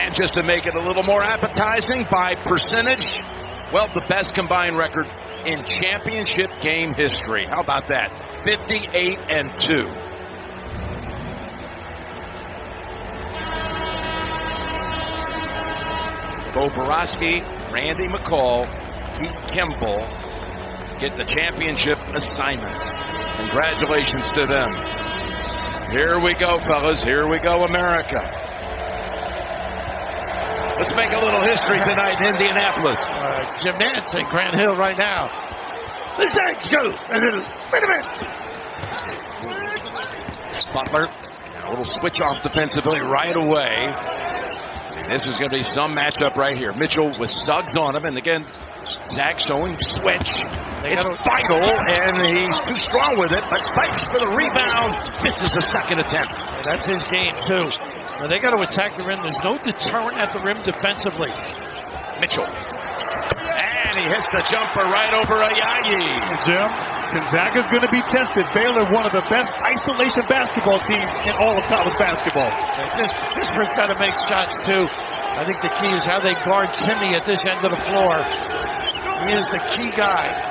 And just to make it a little more appetizing by percentage, well, the best combined record in championship game history. How about that? 58-2. Bo Borowski, Randy McCall, Keith Kimball get the championship assignment. Congratulations to them. Here we go, fellas. Here we go, America. Let's make a little history tonight in Indianapolis. Jim Nance and Grant Hill right now. The Zags go. Wait a minute. Butler, a little switch off defensively right away. This is going to be some matchup right here. Mitchell with Suggs on him, and again, Zags showing switch. It's vital, and he's too strong with it, but fights for the rebound. Misses the second attempt. And that's his game, too. Now they got to attack the rim. There's no deterrent at the rim defensively. Mitchell. And he hits the jumper right over Ayayi. Jim, Gonzaga's going to be tested. Baylor, one of the best isolation basketball teams in all of college basketball. Kispert's got to make shots, too. I think the key is how they guard Timmy at this end of the floor. He is the key guy.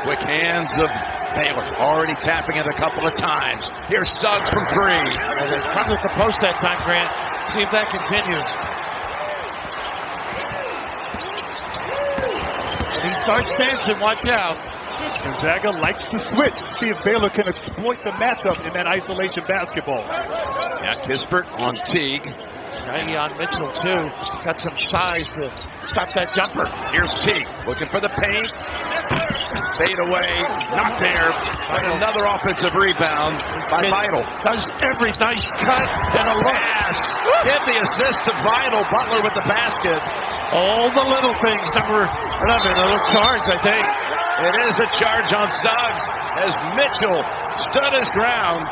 Quick hands of Baylor, already tapping it a couple of times. Here's Suggs from three. And they fronted the post that time, Grant. See if that continues. And he starts dancing, watch out. Gonzaga likes to switch. See if Baylor can exploit the matchup in that isolation basketball. Yeah, Kispert on Teague. Shaggy on Mitchell, too. Got some size to stop that jumper. Here's Teague looking for the paint. Fade away, not there. But another offensive rebound by Vital. Does every nice cut and a pass. Get the assist to Vital. Butler with the basket. All the little things. Number 11, a little charge, I think. It is a charge on Suggs as Mitchell stood his ground.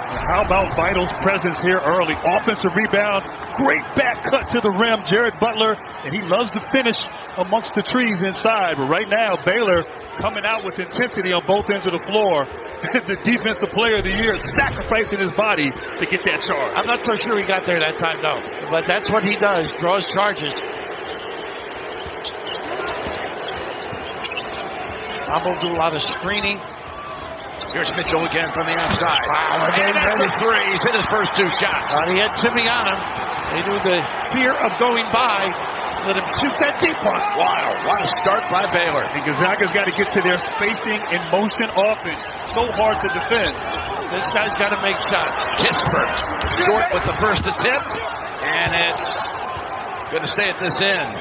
How about Vital's presence here early? Offensive rebound, great back cut to the rim. Jared Butler, and he loves to finish amongst the trees inside. But right now, Baylor coming out with intensity on both ends of the floor. The defensive player of the year sacrificing his body to get that charge. I'm not so sure he got there that time, though. But that's what he does, draws charges. I'm going to do a lot of screening. Here's Mitchell again from the outside. Wow, and that's a three. He's hit his first two shots. He had Timmy on him. They knew the fear of going by. Let him shoot that deep one. Wow, what a start by Baylor. And Gonzaga's got to get to their spacing and motion offense. So hard to defend. This guy's got to make shots. Kispert short with the first attempt. And it's going to stay at this end.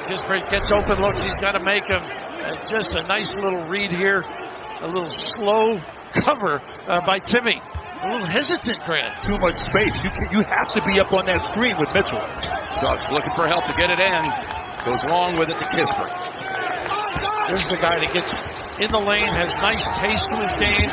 Kispert gets open looks. He's got to make them. Just a nice little read here. A little slow cover by Timmy. A little hesitant, Grant. Too much space. You have to be up on that screen with Mitchell. Suggs looking for help to get it in. Goes long with it to Kispert. There's the guy that gets in the lane, has nice pace to his game.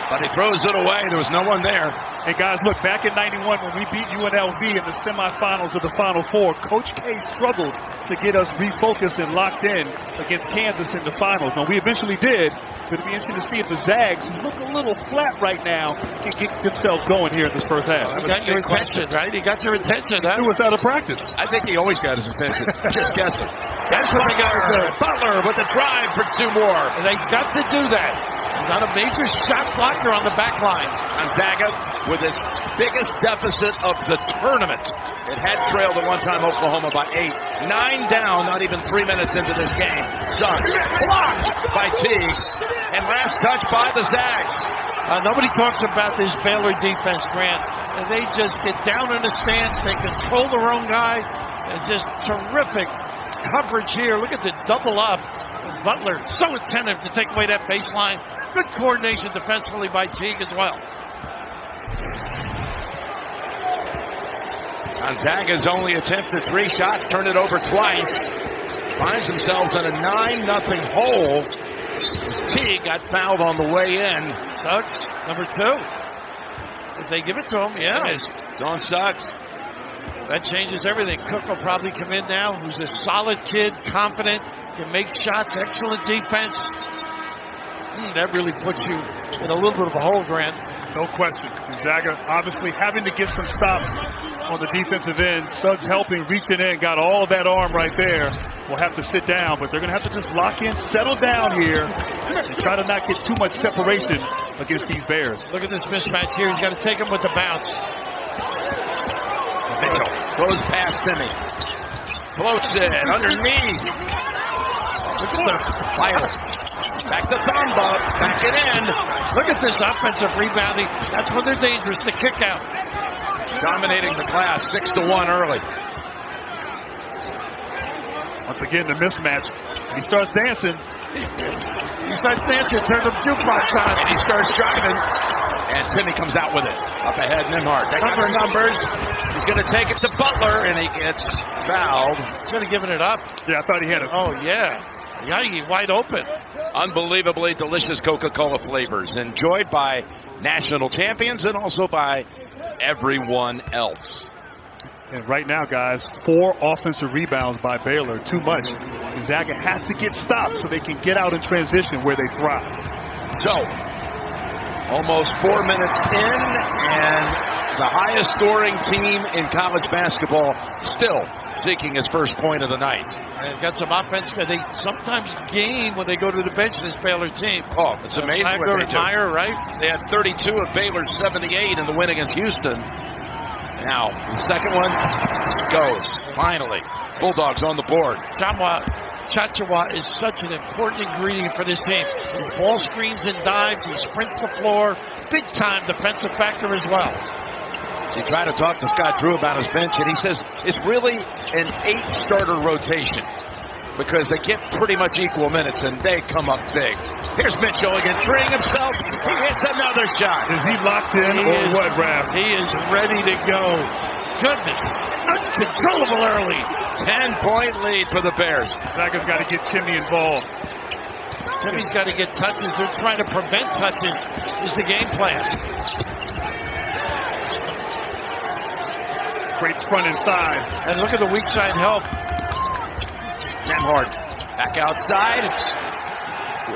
But he throws it away. There was no one there. Hey, guys, look, back in 91 when we beat UNLV in the semifinals of the Final Four, Coach K struggled to get us refocused and locked in against Kansas in the finals. Now, we eventually did, but it'll be interesting to see if the Zags, who look a little flat right now, can get themselves going here in this first half. He got your attention, right? He got your attention, huh? He was out of practice. I think he always got his attention. Just guessing. That's what they got to do. Butler with the drive for two more. And they got to do that. He's got a major shot blocker on the back line. Gonzaga with its biggest deficit of the tournament. It had trailed at one time Oklahoma by 8. 9 down, not even 3 minutes into this game. Suggs blocked by Teague. And last touch by the Zags. Nobody talks about this Baylor defense, Grant. And they just get down in the stance. They control their own guy. And just terrific coverage here. Look at the double up. Butler so attentive to take away that baseline. Good coordination defensively by Teague as well. Gonzaga's only attempted 3 shots, turned it over twice. Finds themselves in a 9-0 hole. As Teague got fouled on the way in. Suggs, number 2. If they give it to him, yeah. It's on Suggs. That changes everything. Cook will probably come in now, who's a solid kid, confident, can make shots, excellent defense. That really puts you in a little bit of a hole, Grant. No question. Gonzaga obviously having to get some stops on the defensive end. Suggs helping, reaching in, got all that arm right there. Will have to sit down, but they're going to have to just lock in, settle down here, and try to not get too much separation against these Bears. Look at this mismatch here. He's got to take him with the bounce. Mitchell goes past Timmy. Floats it underneath. Look at the Baylor. Back to Thumba. Back it in. Look at this offensive rebounding. That's when they're dangerous. The kick out. Dominating the class 6-1 early. Once again, the mismatch. He starts dancing. He starts dancing, turn the jukebox on. And he starts driving. And Timmy comes out with it. Up ahead, Nimhart. They got their numbers. He's going to take it to Butler, and he gets fouled. He's going to give it up. Yeah, I thought he had it. Oh, yeah. Yeah, he's wide open. Unbelievably delicious Coca-Cola flavors. Enjoyed by national champions and also by everyone else. And right now, guys, 4 offensive rebounds by Baylor. Too much. Gonzaga has to get stopped so they can get out in transition where they thrive. So, almost 4 minutes in, and the highest scoring team in college basketball still seeking his first point of the night. They've got some offense. They sometimes gain when they go to the bench, this Baylor team. Oh, it's amazing what they do. Meyer, right? They had 32 of Baylor's 78 in the win against Houston. Now, the second one goes. Finally, Bulldogs on the board. Chachawa is such an important ingredient for this team. His ball screens and dives. He sprints the floor. Big-time defensive factor as well. He tried to talk to Scott Drew about his bench, and he says it's really an 8-starter rotation because they get pretty much equal minutes, and they come up big. Here's Mitchell again, freeing himself. He hits another shot. Is he locked in or what, Raph? He is ready to go. Goodness. Uncontrollable early. 10-point lead for the Bears. Zaga's got to get Timmy involved. Timmy's got to get touches. They're trying to prevent touches is the game plan. Great front and side. And look at the weak side help. Nemhard back outside.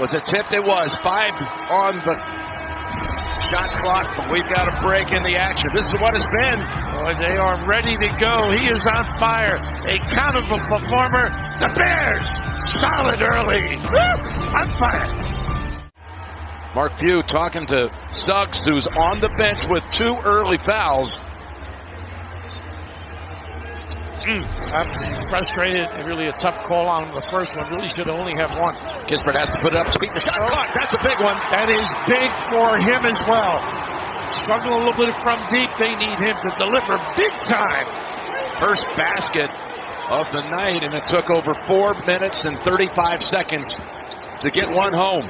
Was it tipped? It was. 5 on the shot clock, but we've got a break in the action. This is what it's been. Boy, they are ready to go. He is on fire. A countable performer. The Bears, solid early. Woo! On fire. Mark Few talking to Suggs, who's on the bench with 2 early fouls. I'm frustrated. Really a tough call on the first one. Really should only have one. Kispert has to put it up to beat the shot clock. That's a big one. That is big for him as well. Struggle a little bit from deep. They need him to deliver big time. First basket of the night, and it took over 4 minutes and 35 seconds to get one home.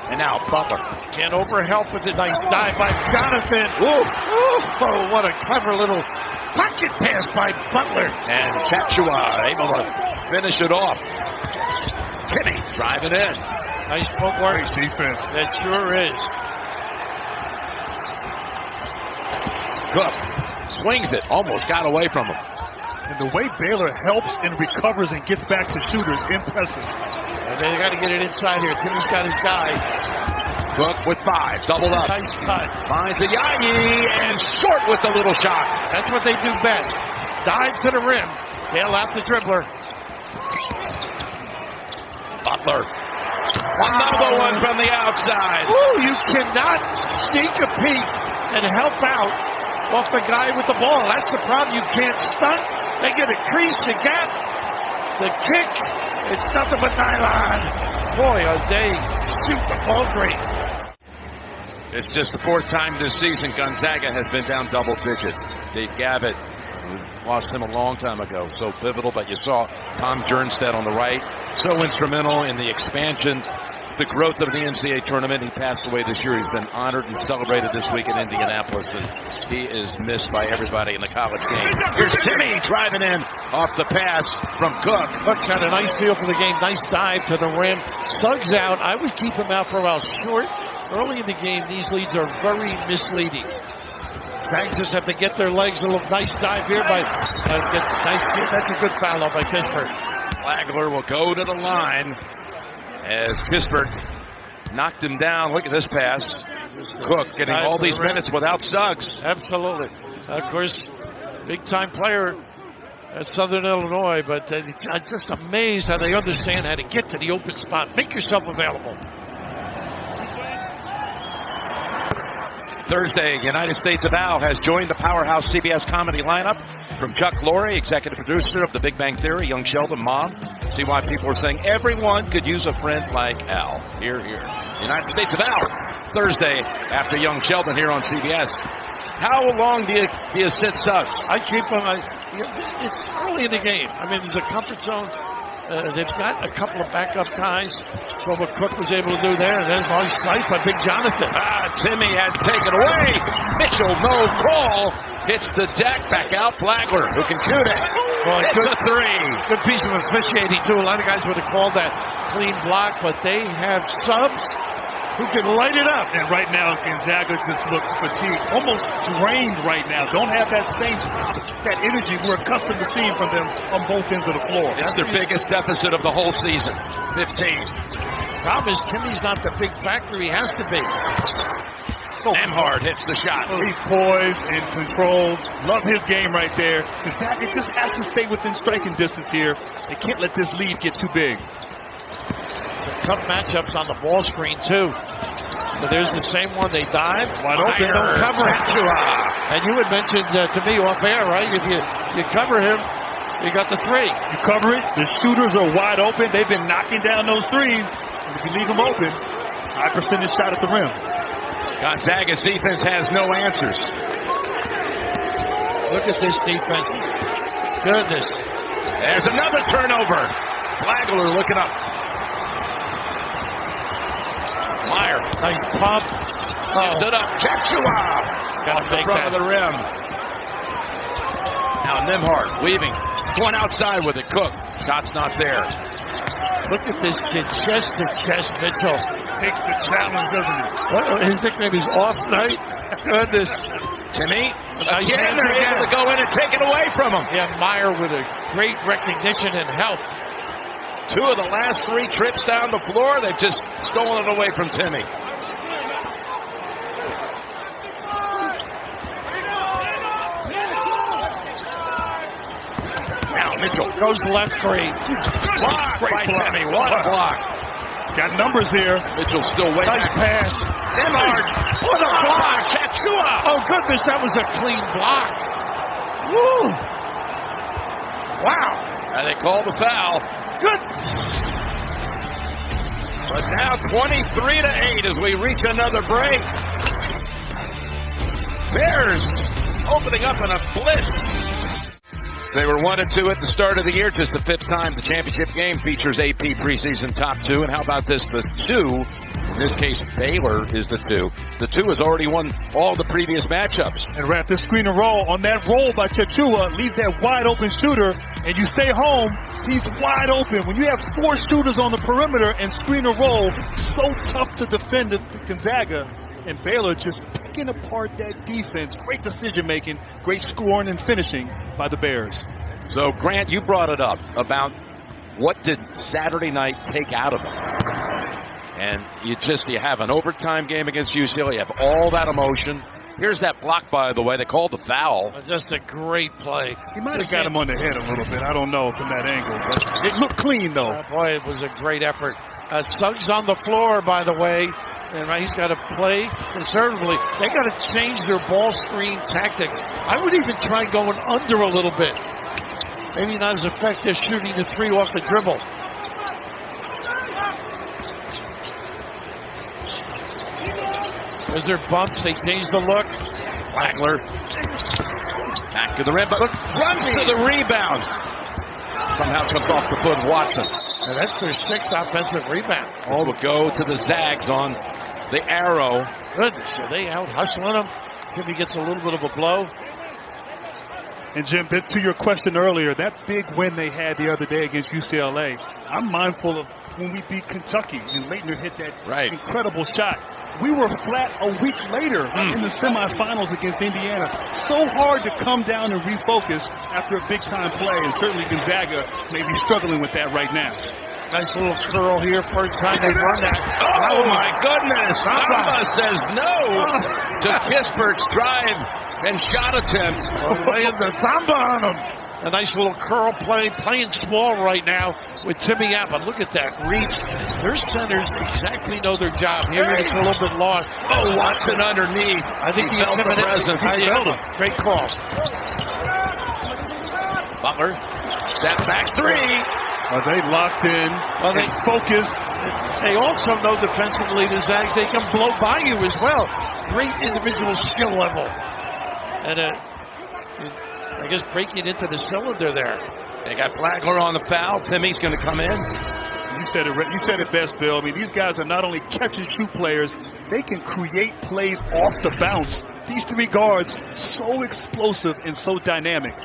And now Butler. Can't overhelp with a nice dive by Jonathan. Ooh. Oh, what a clever little pocket pass by Butler. And Chachua able to finish it off. Timmy driving in. Nice footwork. Great defense. That sure is. Cook swings it. Almost got away from him. And the way Baylor helps and recovers and gets back to shooters, impressive. And they got to get it inside here. Timmy's got his guy. Cook with 5, doubled up. Nice cut. Finds a Yayi and short with the little shot. That's what they do best. Dive to the rim. Bail out the dribbler. Butler. Another one from the outside. Ooh, you cannot sneak a peek and help out off the guy with the ball. That's the problem. You can't stunt. They get a crease, the gap, the kick. It's nothing but nylon. Boy, are they shoot the ball great. It's just the 4th time this season Gonzaga has been down double digits. Dave Gavitt, we lost him a long time ago, so pivotal, but you saw Tom Jernstedt on the right, so instrumental in the expansion, the growth of the NCAA Tournament. He passed away this year. He's been honored and celebrated this week in Indianapolis, and he is missed by everybody in the college game. Here's Timmy driving in off the pass from Cook. Cook's got a nice feel for the game. Nice dive to the rim. Suggs out. I would keep him out for a while. Short. Early in the game, these leads are very misleading. Zags just have to get their legs. A little nice dive here by that's a good foul by Kispert. Flagler will go to the line as Kispert knocked him down. Look at this pass. Cook getting all these minutes without Suggs. Absolutely. Of course, Big-time player at Southern Illinois, but I'm just amazed how they understand how to get to the open spot. Make yourself available. Thursday, United States of Al has joined the powerhouse CBS comedy lineup. From Chuck Lorre, executive producer of The Big Bang Theory, young Sheldon, mom. See why people are saying everyone could use a friend like Al. Here. United States of Al, Thursday after young Sheldon here on CBS. How long do you sit Suggs? I keep him. It's early in the game. I mean, there's a comfort zone. They've got a couple of backup guys. So what Cook was able to do there, and there's all sight by Big Jonathan. Timmy had taken away. Mitchell, no call. Hits the deck, back out. Flagler, who can shoot it. Well, it's a three. Good piece of officiating, too. A lot of guys would have called that clean block, but they have subs who can light it up. And right now, Gonzaga just looks fatigued, almost drained right now. Don't have that energy we're accustomed to seeing from them on both ends of the floor. It's their biggest deficit of the whole season, 15. Problem is, Timmy's not the big factor he has to be. So Nemhard hits the shot. He's poised and controlled. Love his game right there. Gonzaga just has to stay within striking distance here. They can't let this lead get too big. Tough matchups on the ball screen, too. But there's the same one. They dive. Wide open. They don't cover him. And you had mentioned to me off air, right? If you cover him, you got the three. You cover it. The shooters are wide open. They've been knocking down those threes. And if you leave them open, high percentage shot at the rim. Gonzaga's defense has no answers. Look at this defense. Goodness. There's another turnover. Flagler looking up. Meyer. Nice pump. Gives it up. Chechua. Off the front of the rim. Now Nemhard weaving. Going outside with it. Cook. Shot's not there. Look at this kid. Chest to chest, Mitchell. Takes the challenge, doesn't he? His nickname is Off Night. Goodness. Timmy. Again, they're able to go in and take it away from him. Yeah, Meyer with a great recognition and help. 2 of the last 3 trips down the floor, they've just stolen it away from Timmy. Now Mitchell goes left 3. Block by Timmy. What a block. Got numbers here. Mitchell still waiting. Nice pass. Nemhard. What a block. Chechua. Oh, goodness, that was a clean block. Woo. Wow. And they call the foul. Good. But now 23-8 as we reach another break. Bears opening up in a blitz. They were 1-2 at the start of the year. Just the 5th time the championship game features AP preseason top 2. And how about this? The 2, in this case, Baylor is the 2. The 2 has already won all the previous matchups. And wrap this screen and roll. On that roll by Chechua, leave that wide open shooter, and you stay home. He's wide open. When you have 4 shooters on the perimeter and screen and roll, so tough to defend Gonzaga. And Baylor just picking apart that defense. Great decision-making, great scoring and finishing by the Bears. So, Grant, you brought it up about what did Saturday night take out of them. And you have an overtime game against UCLA. You have all that emotion. Here's that block, by the way. They called the foul. Just a great play. He might have got him on the head a little bit. I don't know from that angle. But it looked clean, though. Boy, it was a great effort. Suggs on the floor, by the way. And he's got to play conservatively. They got to change their ball screen tactics. I would even try going under a little bit. Maybe not as effective shooting the 3 off the dribble. There's their bumps. They change the look. Flagler. Back to the rim, but runs to the rebound. Somehow comes off the foot of Watson. And that's their 6th offensive rebound. All will go to the Zags on the arrow. Goodness, are they out hustling him? Timmy gets a little bit of a blow. And Jim, to your question earlier, that big win they had the other day against UCLA, I'm mindful of when we beat Kentucky and Leitner hit that incredible shot. We were flat a week later in the semifinals against Indiana. So hard to come down and refocus after a big-time play, and certainly Gonzaga may be struggling with that right now. Nice little curl here. First time they run that. Oh, my goodness. Samba says no to Kispert's drive and shot attempt. Laying the Samba on him. A nice little curl play, playing small right now with Timmy Apple. Look at that reach. Their centers exactly know their job. Here it's a little bit lost. Oh, Watson underneath. I think he felt the presence. He felt him. Great call. Butler, step back three. Are they locked in? Well, they focused. They also know defensively, the Zags, they can blow by you as well. Great individual skill level. And I guess breaking into the cylinder there. They got Flagler on the foul. Timmy's going to come in. You said it best, Bill. I mean, these guys are not only catch and shoot players, they can create plays off the bounce. These three guards, so explosive and so dynamic.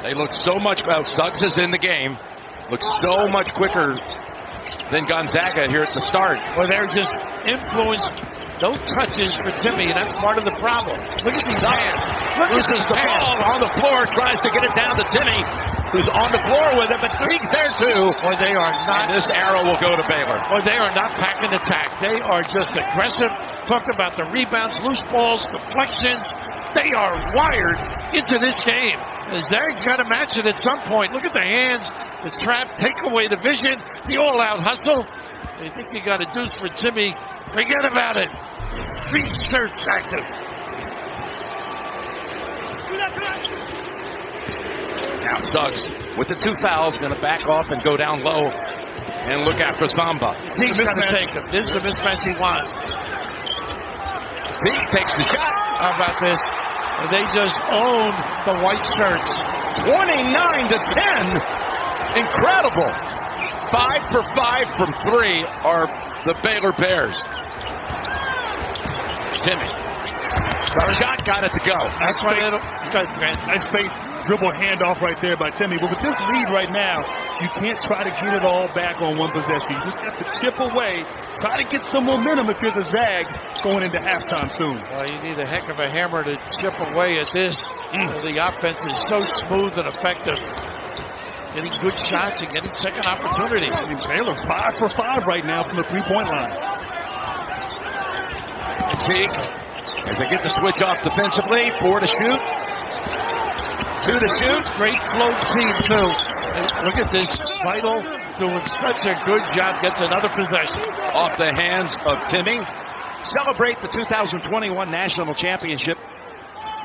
They look so much, well, Suggs is in the game. Looks so much quicker than Gonzaga here at the start. Well, they're just influenced. No touches for Timmy, and that's part of the problem. Look at these hands. Loses the ball on the floor, tries to get it down to Timmy, who's on the floor with it, but Teague's there too. Boy, they are not. And this arrow will go to Baylor. Boy, they are not packing the tack. They are just aggressive. Talked about the rebounds, loose balls, deflections. They are wired into this game. The Zags got to match it at some point. Look at the hands, the trap, take away the vision, the all-out hustle. They think you got a deuce for Timmy. Forget about it. Research active. Now Suggs with the two fouls, going to back off and go down low and look after Samba. Teague's got to take him. This is the mismatch he wants. Teague takes the shot. How about this? They just own the white shirts. 29-10. Incredible. 5 for 5 from 3 are the Baylor Bears. Timmy. Shot got it to go. That's why they don't. Nice fake dribble handoff right there by Timmy. But with this lead right now, you can't try to get it all back on one possession. You just have to chip away, try to get some momentum if you're the Zags going into halftime soon. Well, you need a heck of a hammer to chip away at this. The offense is so smooth and effective. Getting good shots and getting second opportunities. I mean, Baylor 5 for 5 right now from the three-point line. Teague, as they get the switch off defensively, 4 to shoot. 2 to shoot. Great float team, too. And look at this. Vital doing such a good job. Gets another possession. Off the hands of Timmy. Celebrate the 2021 National Championship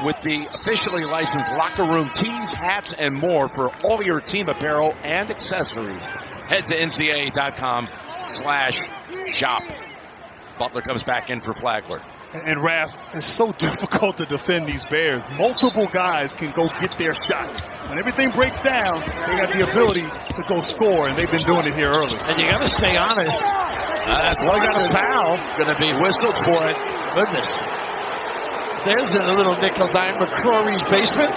with the officially licensed locker room tees, hats, and more for all your team apparel and accessories. Head to ncaa.com/shop. Butler comes back in for Flagler. And Raph, it's so difficult to defend these Bears. Multiple guys can go get their shot. When everything breaks down, they got the ability to go score, and they've been doing it here early. And you got to stay honest. That's why got a foul. Going to be whistled for it. Goodness. There's a little nickel dime McCrory's basement.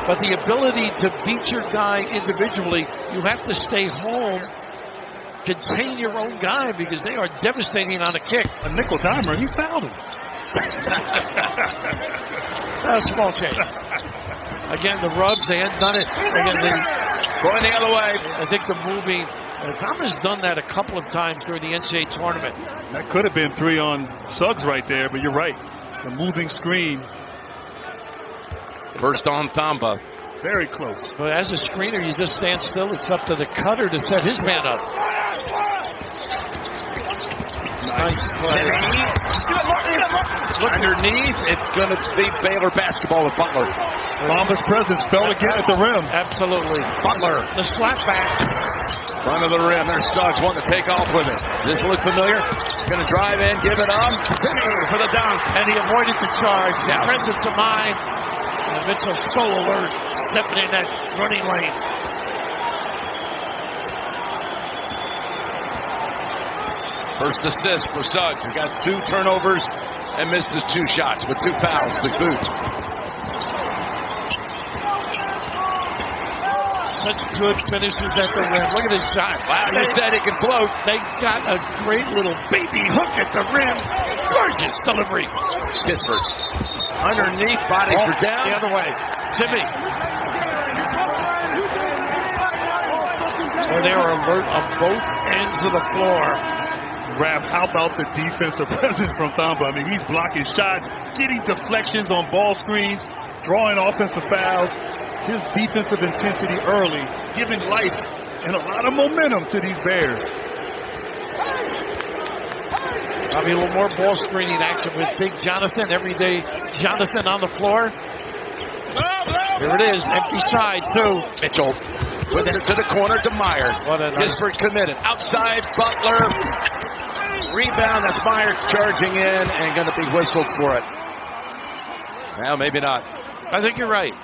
But the ability to beat your guy individually, you have to stay home, contain your own guy, because they are devastating on a kick. A nickel dimer, he fouled him. A small change. Again, the rubs, they hadn't done it. Again, going the other way. I think the moving. Thomas done that a couple of times during the NCAA tournament. That could have been 3 on Suggs right there, but you're right. The moving screen. First on Thamba. Very close. But as a screener, you just stand still. It's up to the cutter to set his man up. Nice play. Underneath, it's going to be Baylor basketball with Butler. Mamba's presence fell again at the rim. Absolutely. Butler. The slap back. Front of the rim. There's Suggs wanting to take off with it. Does this look familiar? Going to drive in, give it up. Timmy for the dunk. And he avoided the charge. Yeah. Presence of mind. And Mitchell so alert, stepping in that running lane. First assist for Suggs. He got 2 turnovers and missed his 2 shots with 2 fouls to boot. Such good finishes at the rim. Look at this shot. Wow, you said he can float. They got a great little baby hook at the rim. Gorgeous delivery. Kispert. Underneath, bodies are down. The other way. Timmy. Well, they are alert on both ends of the floor. Raph, how about the defensive presence from Thamba? I mean, he's blocking shots, getting deflections on ball screens, drawing offensive fouls. His defensive intensity early, giving life and a lot of momentum to these Bears. Probably a little more ball screening action with big Jonathan, everyday Jonathan on the floor. Here it is, empty side, too. Mitchell with it to the corner to Meyer. Gisford committed. Outside, Butler. Rebound, that's Meyer charging in and going to be whistled for it. Well, maybe not. I think you're right.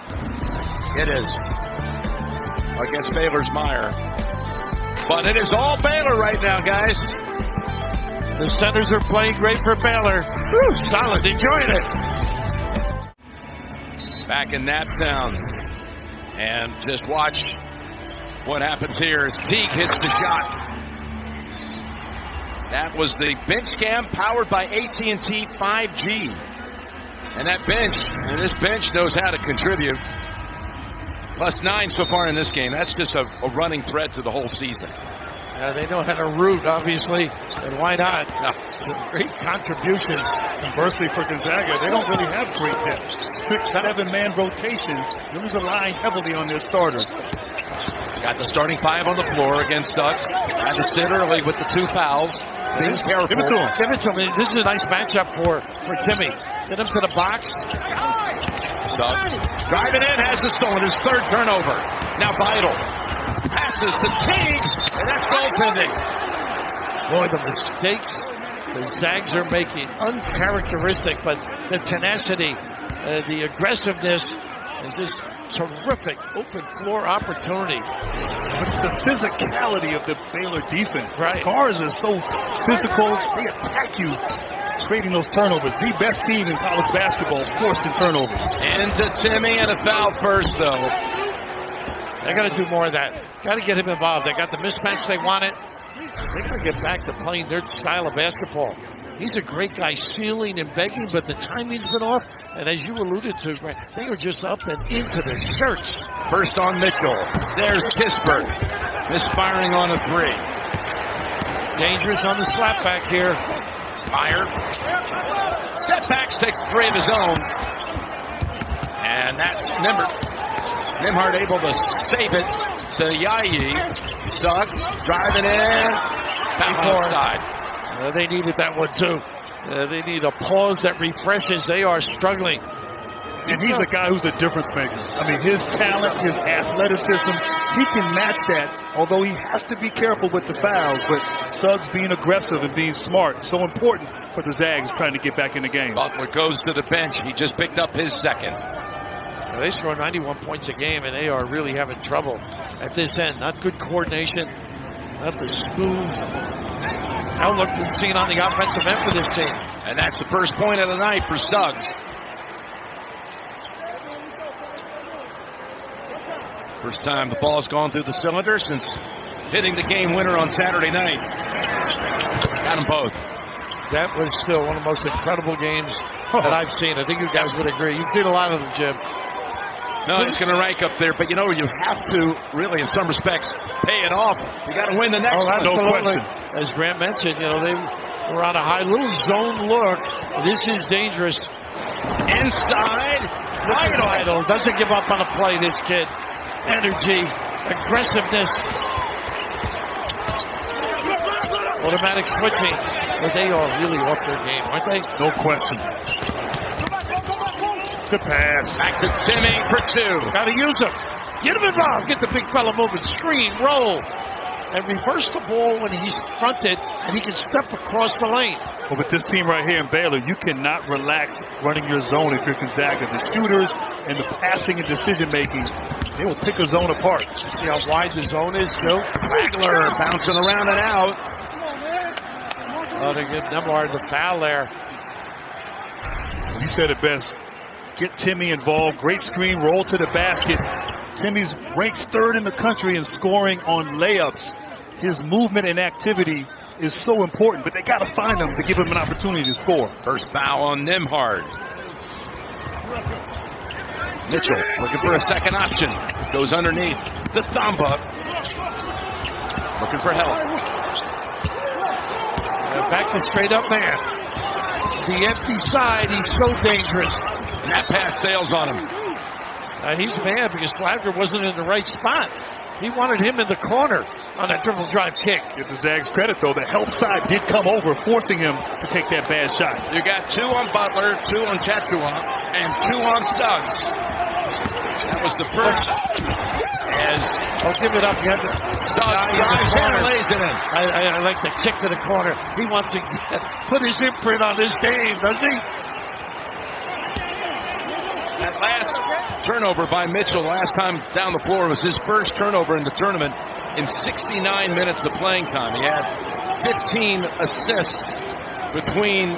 It is. Against Baylor's Meyer. But it is all Baylor right now, guys. The centers are playing great for Baylor. Whew, solid, enjoying it. Back in Naptown. And just watch what happens here as Teague hits the shot. That was the bench cam powered by AT&T 5G. And that bench, and this bench knows how to contribute. +9 so far in this game. That's just a running thread to the whole season. Yeah, they know how to root, obviously, and why not? Some great contributions. Conversely for Gonzaga, they don't really have great depth. Strict 7-man rotation, really relying heavily on their starters. Got the starting 5 on the floor against Suggs. Had to sit early with the 2 fouls. Being careful. Give it to him. Give it to him. This is a nice matchup for Timmy. Get him to the box. Suggs driving in, has the stolen. His 3rd turnover. Now Vital passes to Teague, and that's goaltending. Boy, the mistakes the Zags are making, uncharacteristic, but the tenacity, the aggressiveness, and just terrific open floor opportunity. But it's the physicality of the Baylor defense. Right. Guards are so physical, they attack you, creating those turnovers. The best team in college basketball forcing turnovers. Into Timmy, and a foul first, though. They got to do more of that. Got to get him involved. They got the mismatch they wanted. They got to get back to playing their style of basketball. He's a great guy, sealing and begging, but the timing's been off. And as you alluded to, they are just up and into their shirts. First on Mitchell. There's Gisbert. Misfiring on a 3. Dangerous on the slapback here. Meyer. Step backs, takes 3 of his own. And that's Nimhard able to save it to Yayi. Suggs driving in. Foul outside. They needed that one too. They need a pause that refreshes. They are struggling. And he's a guy who's a difference maker. I mean, his talent, his athleticism, he can match that, although he has to be careful with the fouls. But Suggs being aggressive and being smart, so important for the Zags trying to get back in the game. Butler goes to the bench. He just picked up his 2nd. They score 91 points a game, and they are really having trouble at this end. Not good coordination, not the smooth outlook we've seen on the offensive end for this team. And that's the first point of the night for Suggs. First time the ball's gone through the cylinder since hitting the game winner on Saturday night. Got them both. That was still one of the most incredible games that I've seen. I think you guys would agree. You've seen a lot of them, Jim. No, it's going to rank up there, but you know, you have to really, in some respects, pay it off. You got to win the next one. No question. As Grant mentioned, you know, they were on a high little zone look. This is dangerous. Inside. Vital doesn't give up on a play, this kid. Energy, aggressiveness. Automatic switching. But they are really off their game, aren't they? No question. Good pass. Back to Timmy for 2. Got to use him. Get him involved. Get the big fella moving. Screen, roll. And reverse the ball when he's fronted and he can step across the lane. Well, with this team right here in Baylor, you cannot relax running your zone if you're Gonzaga. The shooters and the passing and decision-making, they will pick a zone apart. See how wide the zone is, Joe? Wagler bouncing around and out. Oh, they get Nimhard the foul there. You said it best. Get Timmy involved. Great screen, roll to the basket. Timmy's ranks 3rd in the country in scoring on layups. His movement and activity is so important, but they got to find him to give him an opportunity to score. First foul on Nimhard. Mitchell looking for a second option. Goes underneath to Thamba. looking for help. Back to straight up man. The empty side, he's so dangerous. And that pass sails on him. He's mad because Flagler wasn't in the right spot. He wanted him in the corner on that dribble drive kick. Give the Zags credit, though. The help side did come over, forcing him to take that bad shot. You got 2 on Butler, 2 on Chachua, and 2 on Suggs. That was the first. As I'll give it up. Suggs drives in and lays it in. I like the kick to the corner. He wants to put his imprint on this game, doesn't he? That last turnover by Mitchell last time down the floor was his first turnover in the tournament in 69 minutes of playing time. He had 15 assists between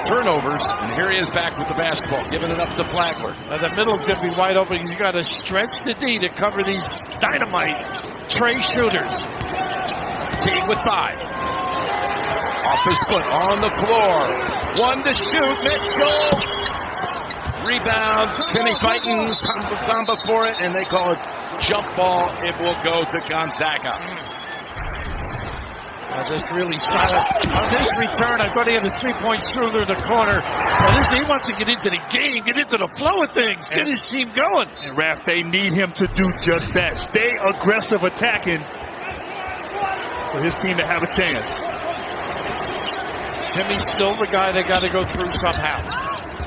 turnovers, and here he is back with the basketball, giving it up to Flagler. Now the middle's going to be wide open. You got to stretch the D to cover these dynamite Trey shooters. Teague with 5. Off his foot on the floor. 1 to shoot. Mitchell. Rebound. Timmy fighting Gamba for it, and they call it jump ball. It will go to Gonzaga. Just really solid. On this return, I thought he had a 3-point shooter in the corner. He wants to get into the game, get into the flow of things, get his team going. And Raph, they need him to do just that. Stay aggressive attacking for his team to have a chance. Timmy's still the guy they got to go through somehow.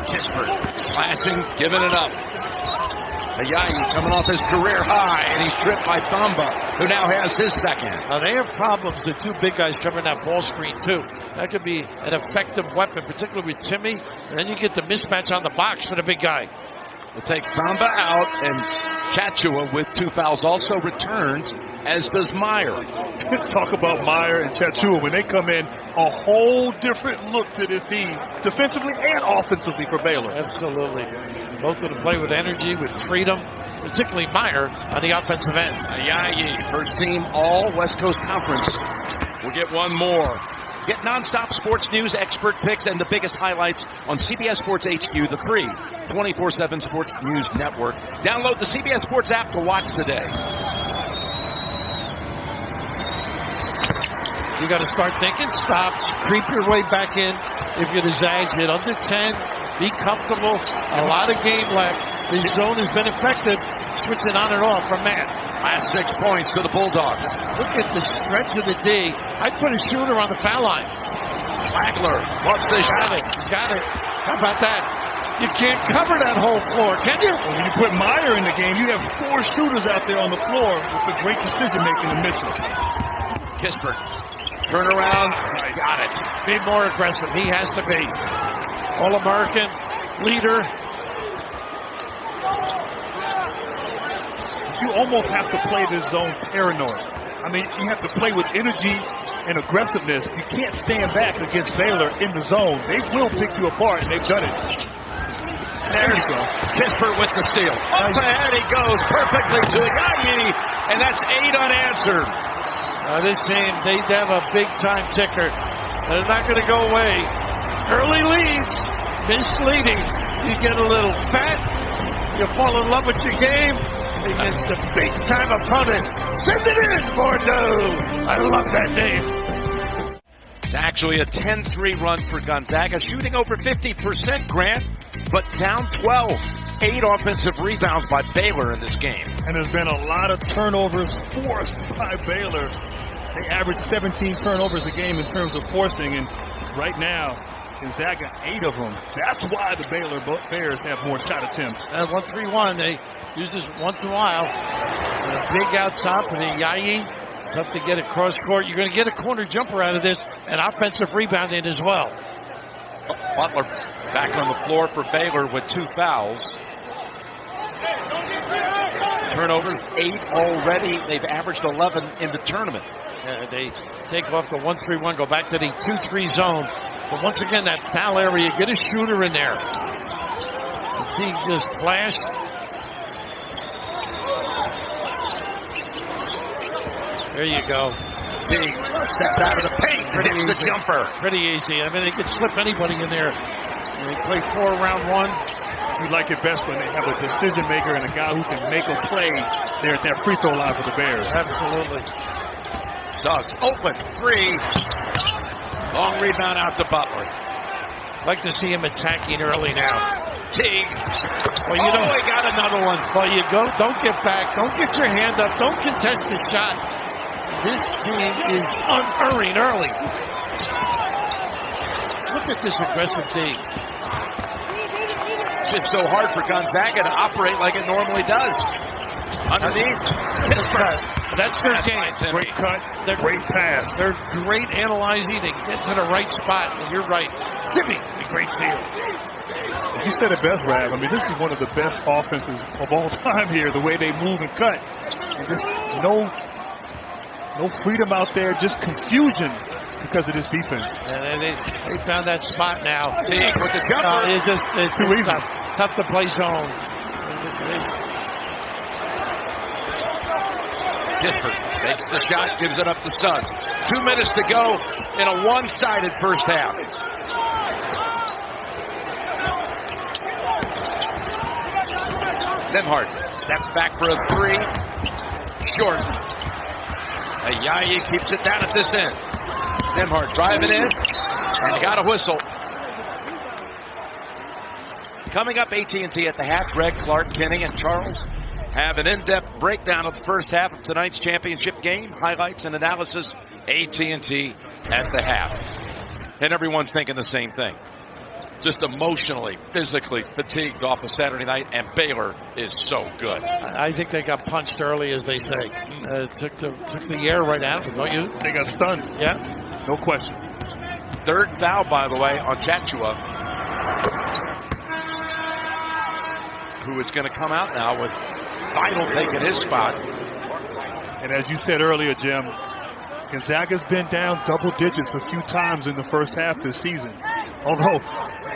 Kispert slashing, giving it up. Ayayi coming off his career high, and he's tripped by Thamba, who now has his second. Now they have problems, the 2 big guys covering that ball screen too. That could be an effective weapon, particularly with Timmy. And then you get the mismatch on the box for the big guy. We'll take Thamba out, and Chachua with 2 fouls also returns, as does Meyer. Talk about Meyer and Chachua. When they come in, a whole different look to this team, defensively and offensively for Baylor. Absolutely. Both of them play with energy, with freedom, particularly Meyer on the offensive end. Ayayi, first team all West Coast Conference. We'll get one more. Get nonstop sports news, expert picks, and the biggest highlights on CBS Sports HQ, the free 24/7 Sports News Network. Download the CBS Sports app to watch today. You got to start thinking stops, creep your way back in. If you're the Zags, get under 10, be comfortable. A lot of game left. The zone has been effective, switching on and off from man. Last 6 points to the Bulldogs. Look at the stretch of the D. I'd put a shooter on the foul line. Flagler wants this shot. He's got it. How about that? You can't cover that whole floor, can you? Well, when you put Meyer in the game, you have 4 shooters out there on the floor with the great decision-making of Mitchell. Kispert. Turn around. Nice. Got it. Be more aggressive. He has to be. All-American, leader. You almost have to play this zone paranoid. I mean, you have to play with energy and aggressiveness. You can't stand back against Baylor in the zone. They will pick you apart, and they've done it. There you go. Kispert with the steal. Up ahead he goes perfectly to Ayayi, and that's 8 unanswered. This team, they have a big-time ticker. They're not going to go away. Early leads, misleading. You get a little fat, you fall in love with your game against the big-time opponent. Send it in, Bordeaux. I love that name. It's actually a 10-3 run for Gonzaga, shooting over 50%, Grant, but down 12. 8 offensive rebounds by Baylor in this game. And there's been a lot of turnovers forced by Baylor. They average 17 turnovers a game in terms of forcing, and right now, Gonzaga 8 of them. That's why the Baylor Bears have more shot attempts. 1-3-1, they use this once in a while. Big out top for the Ayayi. Tough to get across court. You're going to get a corner jumper out of this, and offensive rebounding as well. Butler back on the floor for Baylor with 2 fouls. Turnovers 8 already. They've averaged 11 in the tournament. They take off the 1-3-1, go back to the 2-3 zone. But once again, that foul area, get a shooter in there. He just flashed. There you go. Teague steps out of the paint, hits the jumper. Pretty easy. I mean, they could slip anybody in there. They play 4 round 1. You like it best when they have a decision maker and a guy who can make a play there at that free throw line for the Bears. Absolutely. Suggs, open, three. Long rebound out to Butler. Like to see him attacking early now. Teague. Well, you don't. He got another one. Well, you go. Don't get back. Don't get your hand up. Don't contest the shot. This team is unerring early. Look at this aggressive D. Just so hard for Gonzaga to operate like it normally does. Underneath. That's their game. Great cut. Great pass. They're great analyzing. They get to the right spot. And you're right. Timmy, a great field. You said it best, Rav. I mean, this is one of the best offenses of all time here, the way they move and cut. And just no freedom out there, just confusion because of this defense. And they found that spot now. Teague with the jumper. It's too easy. Tough to play zone. Kispert takes the shot, gives it up to Suggs. 2 minutes to go in a one-sided first half. Nembhard steps back for a three. Short. Ayayi keeps it down at this end. Nembhard driving in. And got a whistle. Coming up, AT&T at the half. Greg, Clark, Kenny, and Charles have an in-depth breakdown of the first half of tonight's championship game. Highlights and analysis. AT&T at the half. And everyone's thinking the same thing. Just emotionally, physically fatigued off of Saturday night, and Baylor is so good. I think they got punched early, as they say. Took the air right out of them, don't you? They got stunned. Yeah. No question. Third foul, by the way, on Chachua, who is going to come out now with Vital taking his spot. And as you said earlier, Jim, Gonzaga's been down double digits a few times in the first half this season. Although,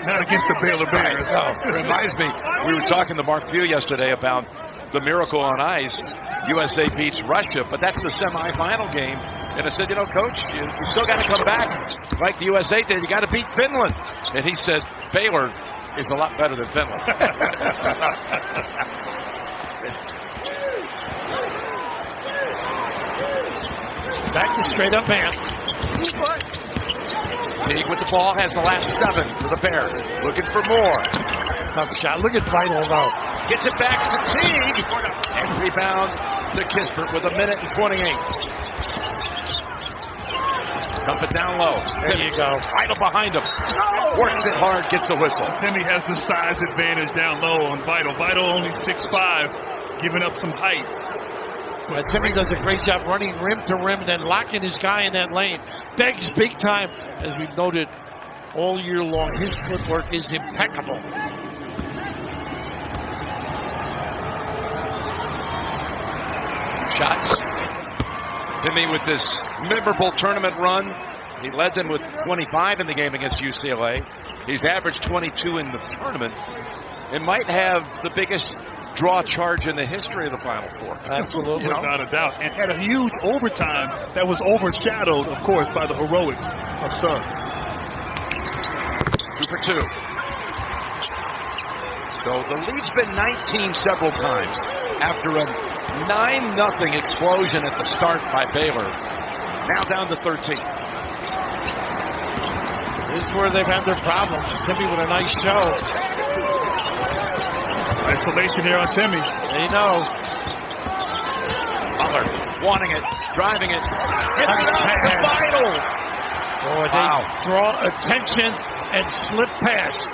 not against the Baylor Bears. It reminds me, we were talking to Mark Few yesterday about the miracle on ice. USA beats Russia, but that's the semifinal game. And I said, Coach, you still got to come back like the USA did. You got to beat Finland. And he said, Baylor is a lot better than Finland. Back to straight up man. Teague with the ball, has the last 7 for the Bears. Looking for more. Tough shot. Look at Vital, though. Gets it back to Teague. And rebound to Kispert with 1:28. Dump it down low. There you go. Vital behind him. Works it hard, gets the whistle. Timmy has the size advantage down low on Vital. Vital only 6'5", giving up some height. Timmy does a great job running rim to rim and then locking his guy in that lane. Beggs big time, as we've noted all year long. His footwork is impeccable. Shots. Timmy with this memorable tournament run. He led them with 25 in the game against UCLA. He's averaged 22 in the tournament and might have the biggest draw charge in the history of the Final Four. Absolutely. Without a doubt. And had a huge overtime that was overshadowed, of course, by the heroics of Suggs. 2 for 2. So the lead's been 19 several times after a 9-0 explosion at the start by Baylor. Now down to 13. This is where they've had their problems. Timmy with a nice show. Isolation here on Timmy. They know. Butler wanting it, driving it. Nice pass. Vital. Boy, they draw attention and slip pass.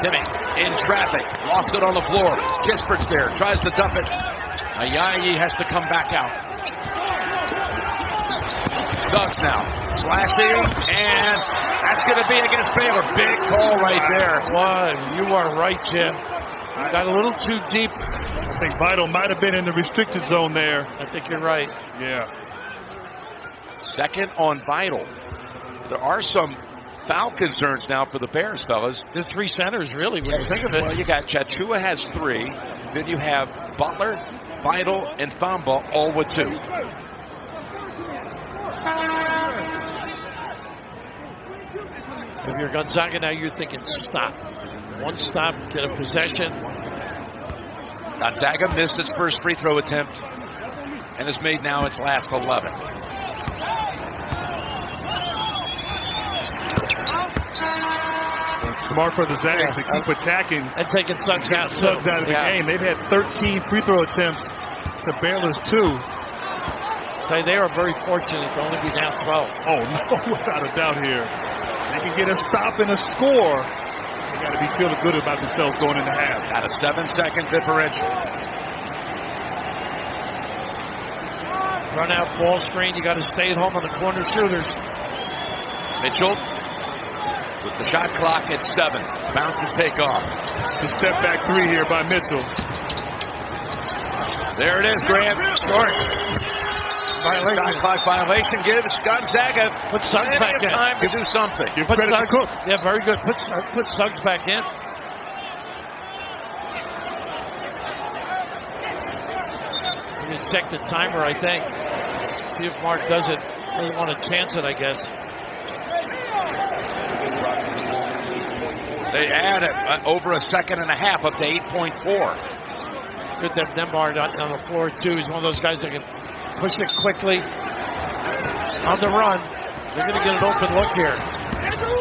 Timmy in traffic, lost it on the floor. Kispert's there, tries to dump it. Ayayi has to come back out. Suggs now, slashing, and that's going to be against Baylor. Big call right there. Well, you are right, Jim. Got a little too deep. I think Vital might have been in the restricted zone there. I think you're right. Yeah. Second on Vital. There are some foul concerns now for the Bears, fellas. The 3 centers, really, when you think of it. Well, you got Chachua has 3. Then you have Butler, Vital, and Thamba all with 2. If you're Gonzaga now, you're thinking stop. One stop, get a possession. Gonzaga missed its first free throw attempt. and has made now its last 11. It's smart for the Zags to keep attacking and taking Suggs out. Suggs out of the game. They've had 13 free throw attempts to Baylor's 2. They are very fortunate to only be down 12. Oh, no, without a doubt here. They can get a stop and a score. They got to be feeling good about themselves going into half. Got a 7-second differential. Run out ball screen. You got to stay at home on the corner shooters. Mitchell with the shot clock at 7. Bound to take off. The step back 3 here by Mitchell. There it is, Graham. Short. Violation. Shot clock violation gives Gonzaga Put Suggs back in. time to do something. Give Put credit to Suggs. Cook. Yeah, very good. Put Suggs back in. We need to check the timer, I think. See if Mark does it. Doesn't want to chance it, I guess. They add it over a second and a half, up to 8.4. Good to have Nembhard on the floor, too. He's one of those guys that can push it quickly on the run. They're going to get an open look here.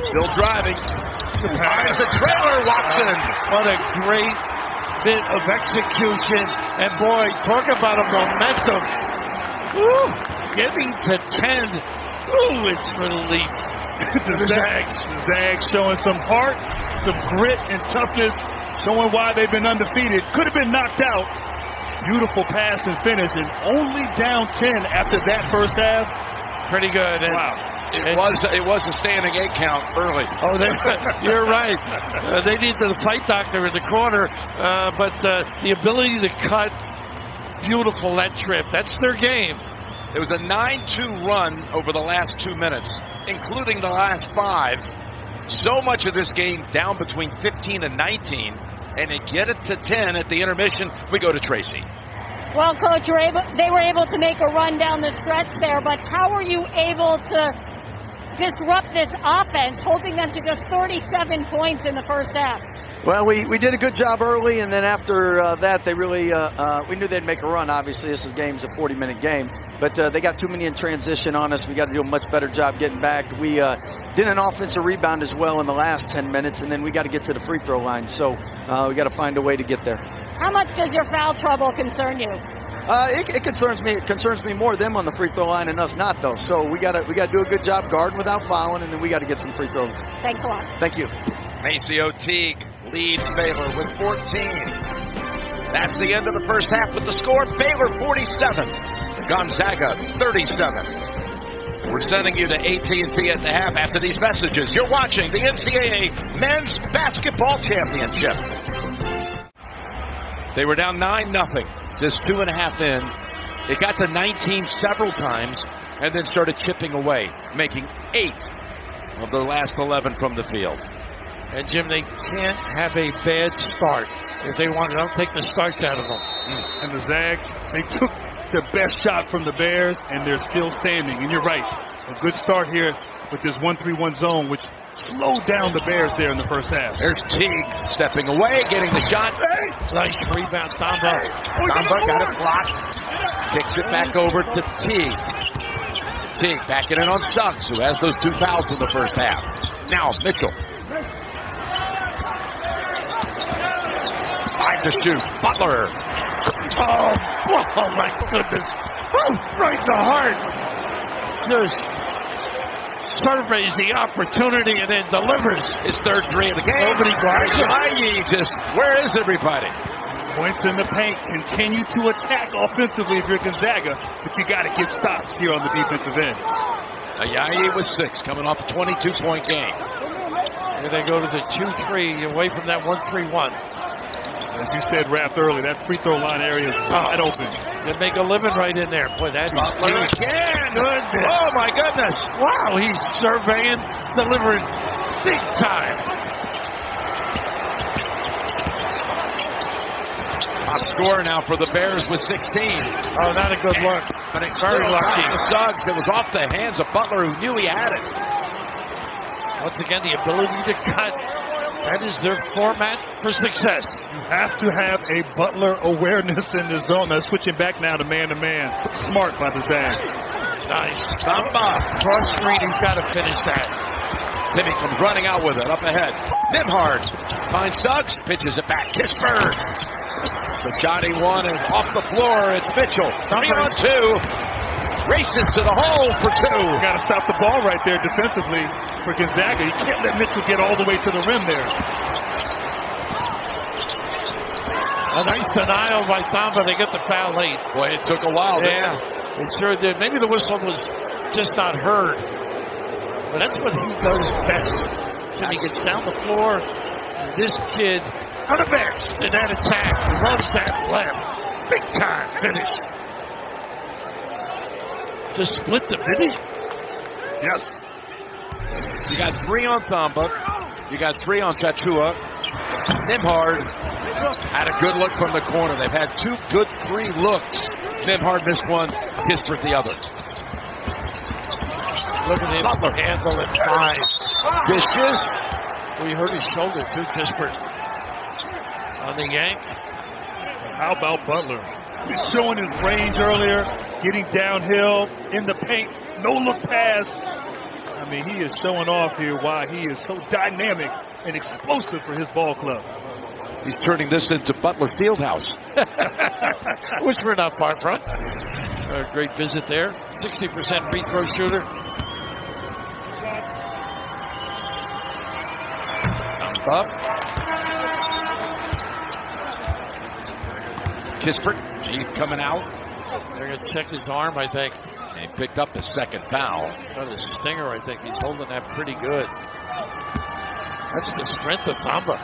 Still driving. As the trailer walks in. What a great bit of execution. And boy, talk about a momentum. Woo! Getting to 10. Ooh, it's relief. The Zags showing some heart, some grit and toughness, showing why they've been undefeated. Could have been knocked out. Beautiful pass and finish, and only down 10 after that first half. Pretty good. And Wow. It was a standing 8 count early. Oh, you're right. They need the fight doctor in the corner, but the ability to cut, beautiful that trip. That's their game. There was a 9-2 run over the last 2 minutes, including the last 5. So much of this game down between 15 and 19, and they get it to 10 at the intermission. We go to Tracy. Well, Coach, they were able to make a run down the stretch there, but how were you able to disrupt this offense, holding them to just 37 points in the first half? Well, we did a good job early, and then after that, they really we knew they'd make a run. Obviously, this game's a 40-minute game, but they got too many in transition on us. We got to do a much better job getting back. We did an offensive rebound as well in the last 10 minutes, and then we got to get to the free throw line. So we got to find a way to get there. How much does your foul trouble concern you? It concerns me. It concerns me more them on the free throw line and us not, though. So we got to do a good job guarding without fouling, and then we got to get some free throws. Thanks a lot. Thank you. Maceo Teague leads Baylor with 14. That's the end of the first half with the score. Baylor 47, Gonzaga 37. We're sending you to AT&T at the half after these messages. You're watching the NCAA Men's Basketball Championship. They were down 9-0, just 2.5 in. It got to 19 several times and then started chipping away, making 8 of their last 11 from the field. And, Jim, they can't have a bad start. If they want to, don't take the starts out of them. And the Zags, they took the best shot from the Bears, and they're still standing. And you're right, a good start here with this 1-3-1 zone, which slowed down the Bears there in the first half. There's Teague stepping away, getting the shot. Nice rebound, Samba. Samba got it blocked. Kicks it back over to Teague. Teague backing in on Suggs, who has those 2 fouls in the first half. Now Mitchell. 5 to shoot. Butler. Oh, my goodness. Oh, right in the heart. Just surveys the opportunity and then delivers. His 3rd 3 of the game. Nobody guards him. Where is everybody? Points in the paint. Continue to attack offensively if you're Gonzaga, but you got to get stops here on the defensive end. Ayayi with 6, coming off a 22-point game. Here they go to the 2-3, away from that 1-3-1. As you said, wrapped early, that free throw line area is wide open. They make a living right in there. Boy, that is Butler again. goodness. Oh, my goodness. Wow, he's surveying, delivering big time. Top scorer now for the Bears with 16. Oh, not a good look. But it's Very lucky. Suggs. It was off the hands of Butler, who knew he had it. Once again, the ability to cut. That is their format for success. You have to have a Butler awareness in the zone. They're switching back now to man-to-man. Smart by the Zags. Nice. Thamba. Cross screen. He's got to finish that. Timmy comes running out with it. Up ahead. Nimhard finds Suggs. Pitches it back. Kispert. The shot he wanted. Off the floor. It's Mitchell. 3-on-2. Races to the hole for 2. You got to stop the ball right there defensively for Gonzaga. You can't let Mitchell get all the way to the rim there. A nice denial by Thamba. They get the foul late. Boy, it took a while. Yeah, it sure did. Maybe the whistle was just not heard. But that's what he does best. When he gets down the floor, and this kid on the bench in that attack loves that left. Big time finish. Just split the midi? Yes. You got 3 on Thamba. You got 3 on Chachua. Nimhard had a good look from the corner. They've had 2 good 3 looks. Nimhard missed one. Kispert the other. Look at him Butler. handle it fine. Dishes. We hurt his shoulder too, Kispert. On the yank. How about Butler? He's showing his range earlier, getting downhill in the paint. No look pass. I mean, he is showing off here why he is so dynamic and explosive for his ball club. He's turning this into Butler Fieldhouse. Which we're not far from. A great visit there. 60% free throw shooter. Up. Kispert, he's coming out. They're going to check his arm, I think. And he picked up his second foul. Got a stinger, I think. He's holding that pretty good. That's the strength of Thamba.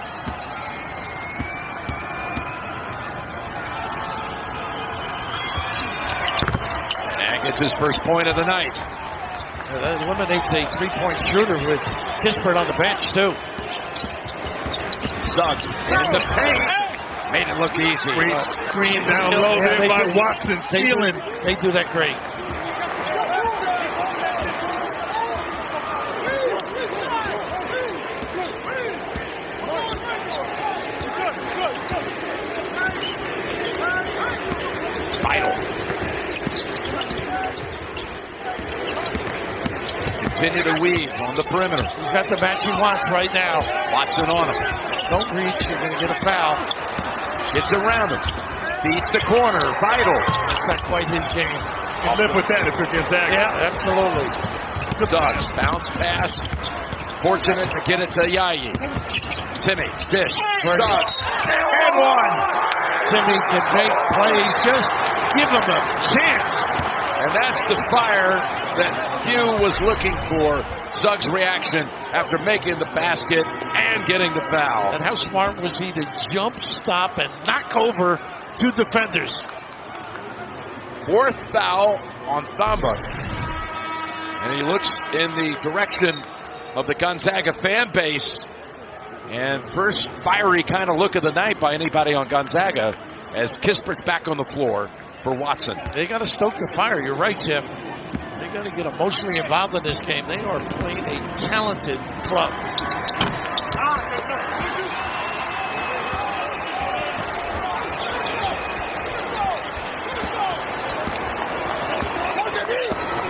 And gets his first point of the night. Yeah, that eliminates a three-point shooter with Kispert on the bench, too. Suggs in the paint. Made it look easy. Great screen down low there by Watson. Sealing. They do that great. Vital. Continue to weave on the perimeter. He's got the match he wants right now. Watson on him. Don't reach, you're going to get a foul. Gets around him. Beats the corner. Vital. That's not quite his game. You live with that if you're Gonzaga. Yeah, absolutely. Suggs. Bounce pass. Fortunate to get it to Yayi. Timmy. Dish. Suggs. And one. Timmy can make plays. Just give him a chance. And that's the fire that Hugh was looking for. Suggs' reaction after making the basket and getting the foul. And how smart was he to jump, stop, and knock over 2 defenders? 4th foul on Thamba. And he looks in the direction of the Gonzaga fan base. And first fiery kind of look of the night by anybody on Gonzaga as Kispert's back on the floor for Watson. They got to stoke the fire. You're right, Jim. They got to get emotionally involved in this game. They are playing a talented club.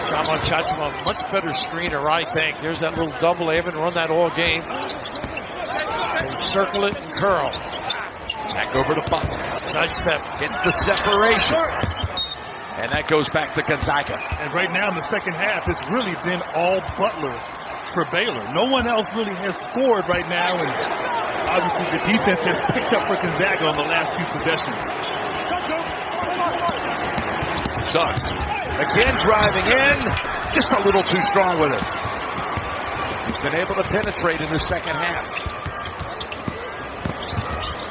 John Chachuma, much better screener, I think. There's that little double. They haven't run that all game. They circle it and curl. Back over to Buck. Side step. Gets the separation. And that goes back to Gonzaga. And right now in the second half, it's really been all Butler for Baylor. No one else really has scored right now. And obviously the defense has picked up for Gonzaga on the last few possessions. Suggs again driving in. Just a little too strong with it. He's been able to penetrate in the second half.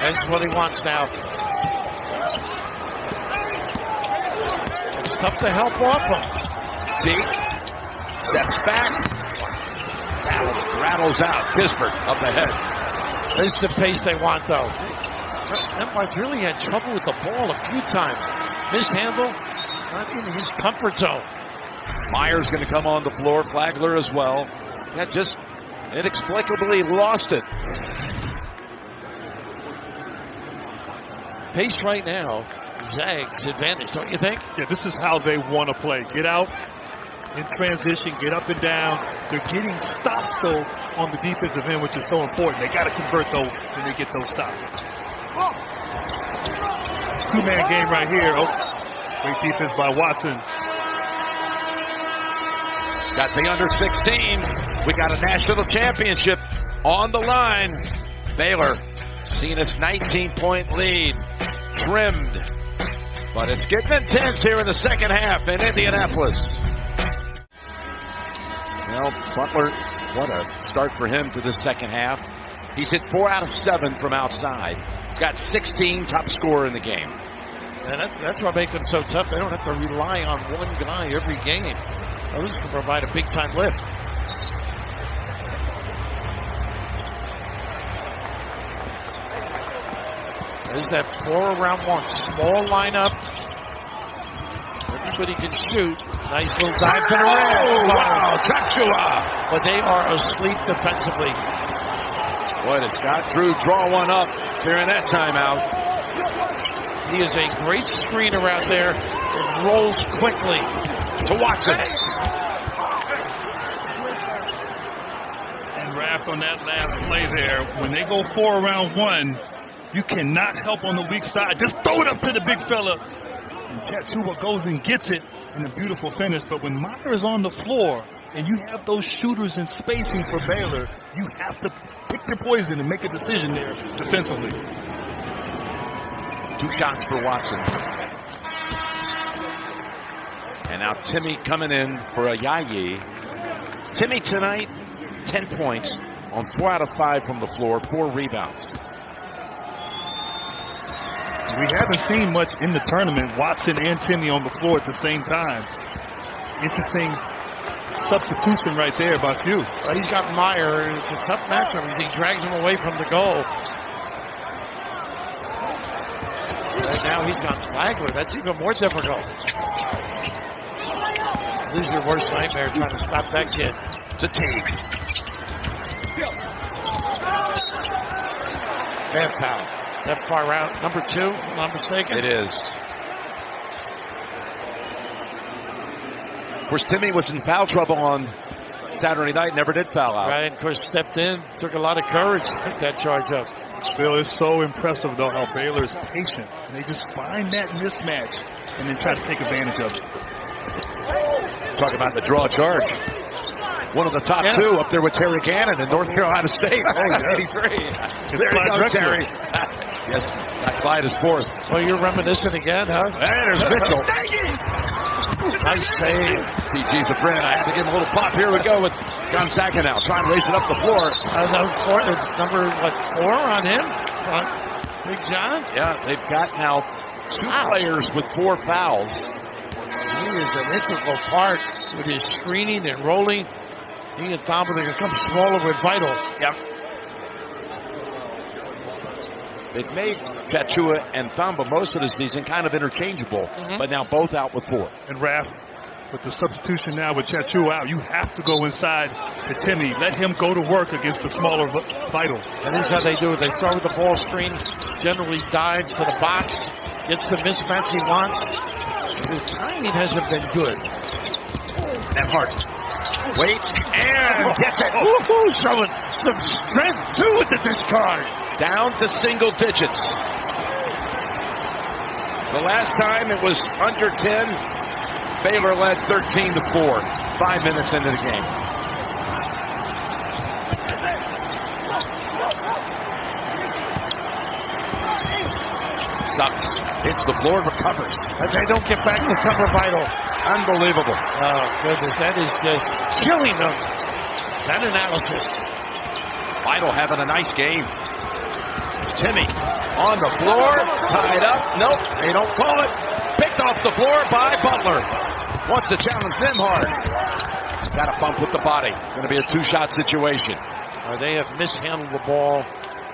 That's what he wants now. It's tough to help off him. Deep. Steps back. Rattles out. Kispert up ahead. This is the pace they want, though. Embark really had trouble with the ball a few times. Mishandle, not in his comfort zone. Myers going to come on the floor. Flagler as well. Yeah, just inexplicably lost it. pace right now, Zags advantage, don't you think? Yeah, this is how they want to play. Get out in transition, get up and down. They're getting stops, though, on the defensive end, which is so important. They got to convert, though, when they get those stops. Two-man game right here. Oh, great defense by Watson. Got the under 16. We got a national championship on the line. Baylor seen its 19-point lead trimmed. But it's getting intense here in the second half in Indianapolis. Well, Butler, what a start for him to the second half. He's hit 4 out of 7 from outside. He's got 16, top scorer in the game. And that's what makes them so tough. They don't have to rely on one guy every game. Others can provide a big-time lift. There's that 4-around-1 small lineup. Everybody can shoot. Nice little dive to the rim. Oh, wow, Chachua. But they are asleep defensively. Boy, does Scott Drew draw one up during that timeout. He is a great screener out there. It rolls quickly To Watson. And wrapped on that last play there. When they go 4-around-1, you cannot help on the weak side. Just throw it up to the big fella. And Chachua goes and gets it in a beautiful finish. But when Meyer is on the floor and you have those shooters in spacing for Baylor, you have to pick your poison and make a decision there defensively. 2 shots for Watson. And now Timmy coming in for a Yayi. Timmy tonight, 10 points on 4 out of 5 from the floor, 4 rebounds. We haven't seen much in the tournament, Watson and Timmy on the floor at the same time. Interesting substitution right there by Few. Well, he's got Meyer. It's a tough matchup as he drags him away from the goal. Right now he's got Flagler. That's even more difficult. This is your worst nightmare, trying to stop that kid. To Teague. Bad foul. That far out. Number 2, if I'm not mistaken. It is. Of course, Timmy was in foul trouble on Saturday night, never did foul out. Right, of course, stepped in. Took a lot of courage to pick that charge up. Bill, is so impressive, though, how Baylor is patient. And they just find that mismatch and then try to take advantage of it. Talk about the draw charge. One of the top 2 up there with Terry Cannon in North Carolina State. Oh, yes. 83. There you go, Terry. Yes, that Clyde is 4th. Well, you're reminiscing again, huh? And there's Mitchell. Nice save. TG's a friend. I have to give him a little pop. Here we go with Gonzaga now. Trying to race it up the floor. Number, 4 on him? Big John? Yeah, they've got now 2 players with 4 fouls. He is an integral part with his screening and rolling. He and Thamba, they become smaller with Vital. Yep. They've made Chachua and Thamba most of the season kind of interchangeable, but now both out with 4. And Raph, with the substitution now with Chachua out, you have to go inside to Timmy. Let him go to work against the smaller Vital. And this is how they do it. They start with the ball screen, generally dives to the box, gets the mismatch he wants. His timing hasn't been good. Hart waits and gets it. Woohoo! Showing some strength too with the discard. Down to single digits. The last time it was under 10. Baylor led 13-4. 5 minutes into the game. Sucks. Hits the floor and recovers. And they don't get back to cover Vital. Unbelievable. Oh, goodness. That is just killing them. That analysis. Vital having a nice game. Timmy on the floor. Tied up. Nope. They don't call it. Picked off the floor by Butler. Wants to challenge them hard. Got a bump with the body. Going to be a 2-shot situation. They have mishandled the ball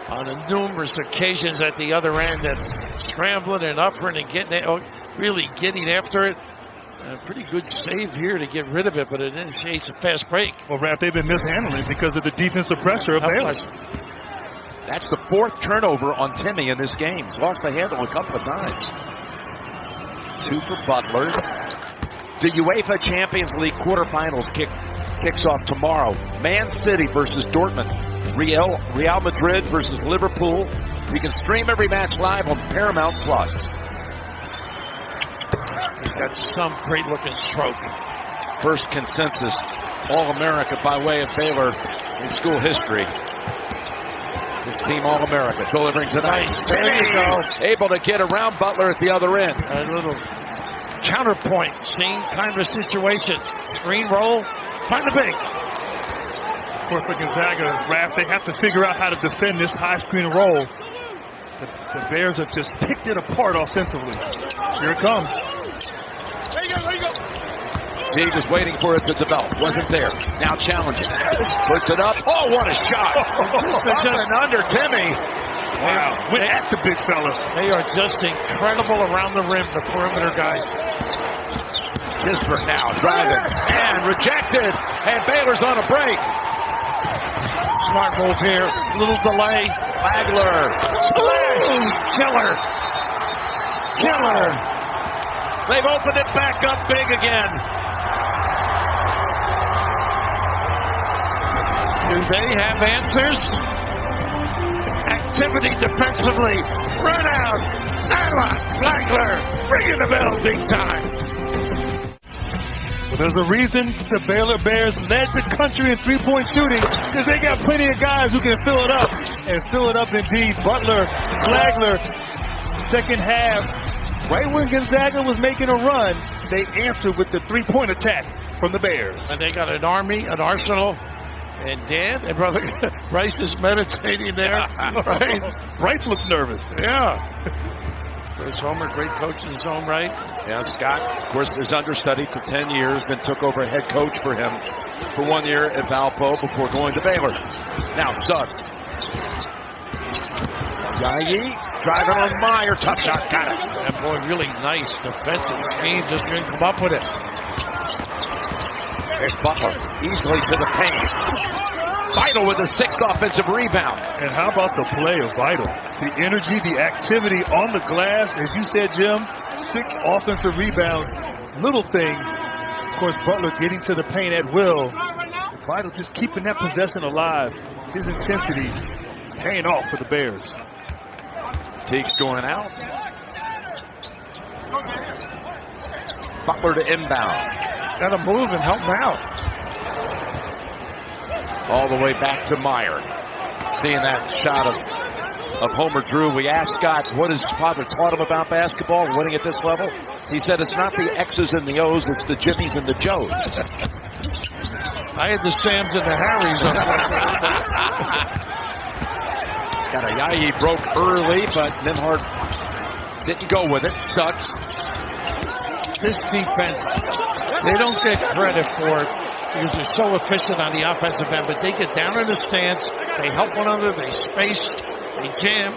on numerous occasions at the other end and scrambling and uppering and really getting after it. A pretty good save here to get rid of it, but it initiates a fast break. Well, Raph, they've been mishandling because of the defensive pressure of Baylor. That's the 4th turnover on Timmy in this game. He's lost the handle a couple of times. 2 for Butler. The UEFA Champions League quarterfinals kicks off tomorrow. Man City versus Dortmund. Real Madrid versus Liverpool. You can stream every match live on Paramount Plus. He's got some great-looking stroke. First consensus All-America by way of Baylor in school history. This team All-America delivering tonight. Nice. There you go. Able to get around Butler at the other end. A little counterpoint scene kind of a situation. Screen roll, kind of big. Of course, for Gonzaga, Raph, they have to figure out how to defend this high screen roll. The Bears have just picked it apart offensively. Here it comes. There you go. Teague was waiting for it to develop. Wasn't there. Now challenges. Puts it up. Oh, what a shot. Up and under Timmy. Wow. Went at the big fella. They are just incredible around the rim, the perimeter guys. Kispert now driving and rejected. And Baylor's on a break. Smart move here. Little delay. Flagler. Splash. Killer. They've opened it back up big again. Do they have answers? Activity defensively. Run out. Nyla. Flagler. Ringing the bell big time. Well, there's a reason the Baylor Bears led the country in three-point shooting, because they got plenty of guys who can fill it up. And fill it up indeed. Butler, Flagler, second half. Right when Gonzaga was making a run, they answered with the three-point attack from the Bears. And they got an army, an arsenal. And Dan and brother Bryce is meditating there. Right? Bryce looks nervous. Yeah. Chris Homer, great coach in his own right. Yeah, Scott, of course, is understudy for 10 years, then took over head coach for him for 1 year at Valpo before going to Baylor. Now Suggs. Yayi driving on Meyer. Tough shot. Got it. And boy, really nice defensive scheme. Just didn't come up with it. There's Butler easily to the paint. Vital with the 6th offensive rebound. And how about the play of Vital? The energy, the activity on the glass. As you said, Jim, 6 offensive rebounds. Little things. Of course, Butler getting to the paint at will. Vital just keeping that possession alive. His intensity paying off for the Bears. Teague's going out. Butler to inbound. Got to move and help him out. All the way back to Meyer. Seeing that shot of Homer Drew. We asked Scott what his father taught him about basketball, winning at this level. He said it's not the X's and the O's, it's the Jimmies and the Joes. I had the Sams and the Harrys on Karayayi broke early, but Nimhard didn't go with it. Sucks. This defense, they don't get credit for it because they're so efficient on the offensive end, but they get down in the stance, they help one another, they space, they jam,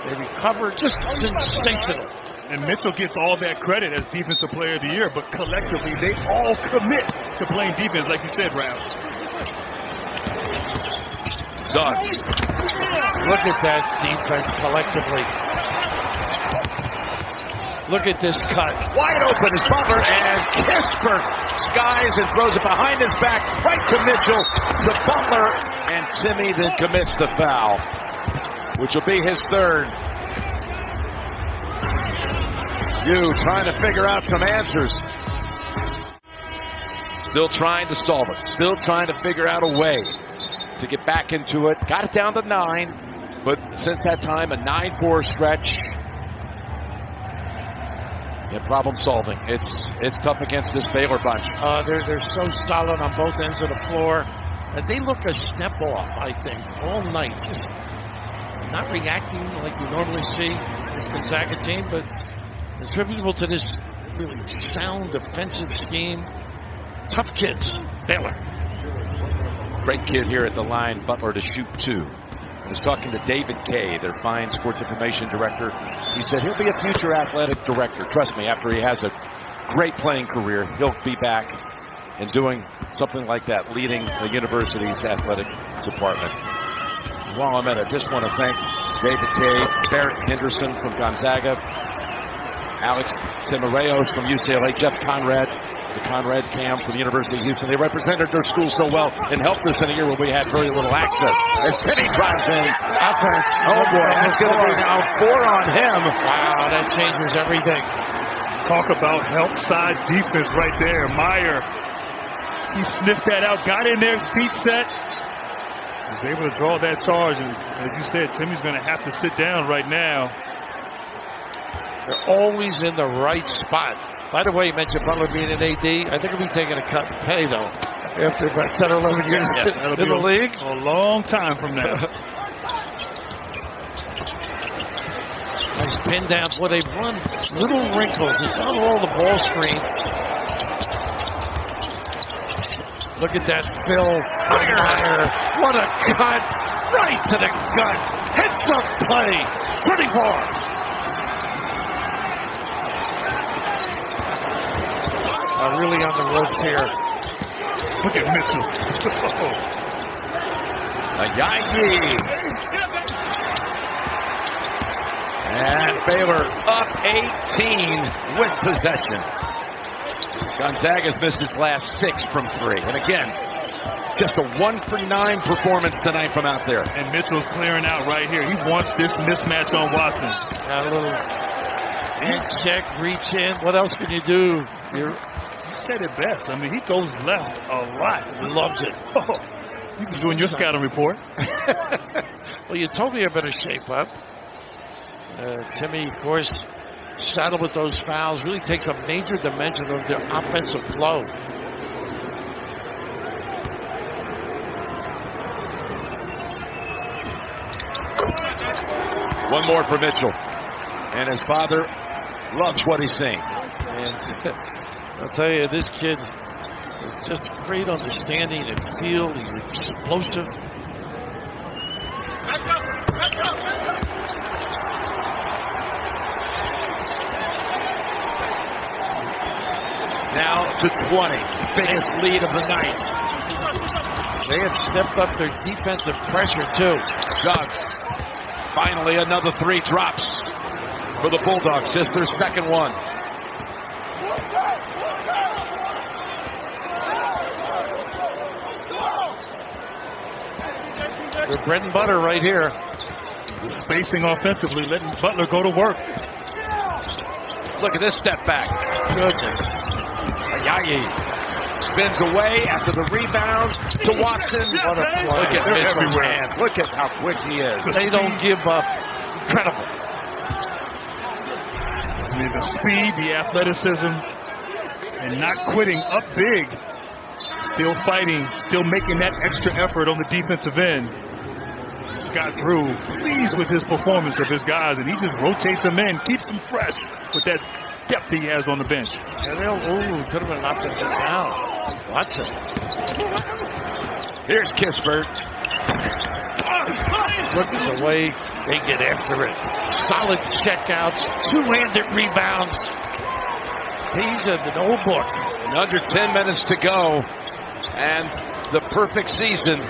they recover. Just sensational. And Mitchell gets all that credit as Defensive Player of the Year, but collectively, they all commit to playing defense, like you said, Raph. Suggs. Look at that defense collectively. Look at this cut. Wide open is Butler, and Kispert skies and throws it behind his back, right to Mitchell, to Butler, and Timmy then commits the foul, which will be his 3rd. You trying to figure out some answers. Still trying to solve it. Still trying to figure out a way to get back into it. Got it down to 9, but since that time, a 9-4 stretch. Yeah, problem solving. It's tough against this Baylor bunch. They're so solid on both ends of the floor. They look a step off, I think, all night. Just not reacting like you normally see this Gonzaga team, but attributable to this really sound defensive scheme. Tough kids, Baylor. Great kid here at the line, Butler to shoot 2. I was talking to David Kay, their fine sports information director. He said he'll be a future athletic director. Trust me, after he has a great playing career, he'll be back and doing something like that, leading the university's athletic department. while I'm at it, just want to thank David Kay, Barrett Henderson from Gonzaga, Alex Timoreos from UCLA, Jeff Conrad, the Conrad Cam from the University of Houston. They represented their school so well and helped us in a year where we had very little access. As Penny drives in, offense. Oh boy, that's going to be now 4 on him. Wow, that changes everything. Talk about help side defense right there. Meyer, he sniffed that out, got in there, feet set. Was able to draw that charge. And as you said, Timmy's going to have to sit down right now. They're always in the right spot. By the way, you mentioned Butler being an AD. I think he'll be taking a cut in pay, though, after about 10 or 11 years in the league. A long time from now. Nice pin down. Well, they've run little wrinkles. It's not all the ball screen. Look at that Phil Meyer. What a cut. Right to the gut. Heads up play. 34. Really on the ropes here. Look at Mitchell. Ayayi. And Baylor up 18 with possession. Gonzaga's missed its last 6 from 3. And again, just a 1-for-9 performance tonight from out there. And Mitchell's clearing out right here. He wants this mismatch on Watson. Got a little hand check, reach in. What else can you do? You said it best. I mean, he goes left a lot. He loves it. Oh, you been doing your scouting report. Well, you told me I better shape up. Timmy, of course, saddled with those fouls, really takes a major dimension of their offensive flow. One more for Mitchell. And his father loves what he's seeing. And I'll tell you, this kid has just great understanding and feel. He's explosive. Now to 20. Biggest lead of the night. They have stepped up their defensive pressure, too. Zags. Finally, another 3 drops for the Bulldogs. Just their second one. Their bread and butter right here. The spacing offensively, letting Butler go to work. Look at this step back. Goodness. Ayayi spins away after the rebound to Watson. What a play. Look at Mitchell's hands. Look at how quick he is. They don't give up. Incredible. I mean, the speed, the athleticism, and not quitting up big. Still fighting, still making that extra effort on the defensive end. Scott Drew pleased with his performance of his guys, and he just rotates them in, keeps them fresh with that depth he has on the bench. And could have been an offensive foul. Watson. Here's Kispert. Look at the way they get after it. Solid checkouts, 2-handed rebounds. He's an old book. And under 10 minutes to go, and the perfect season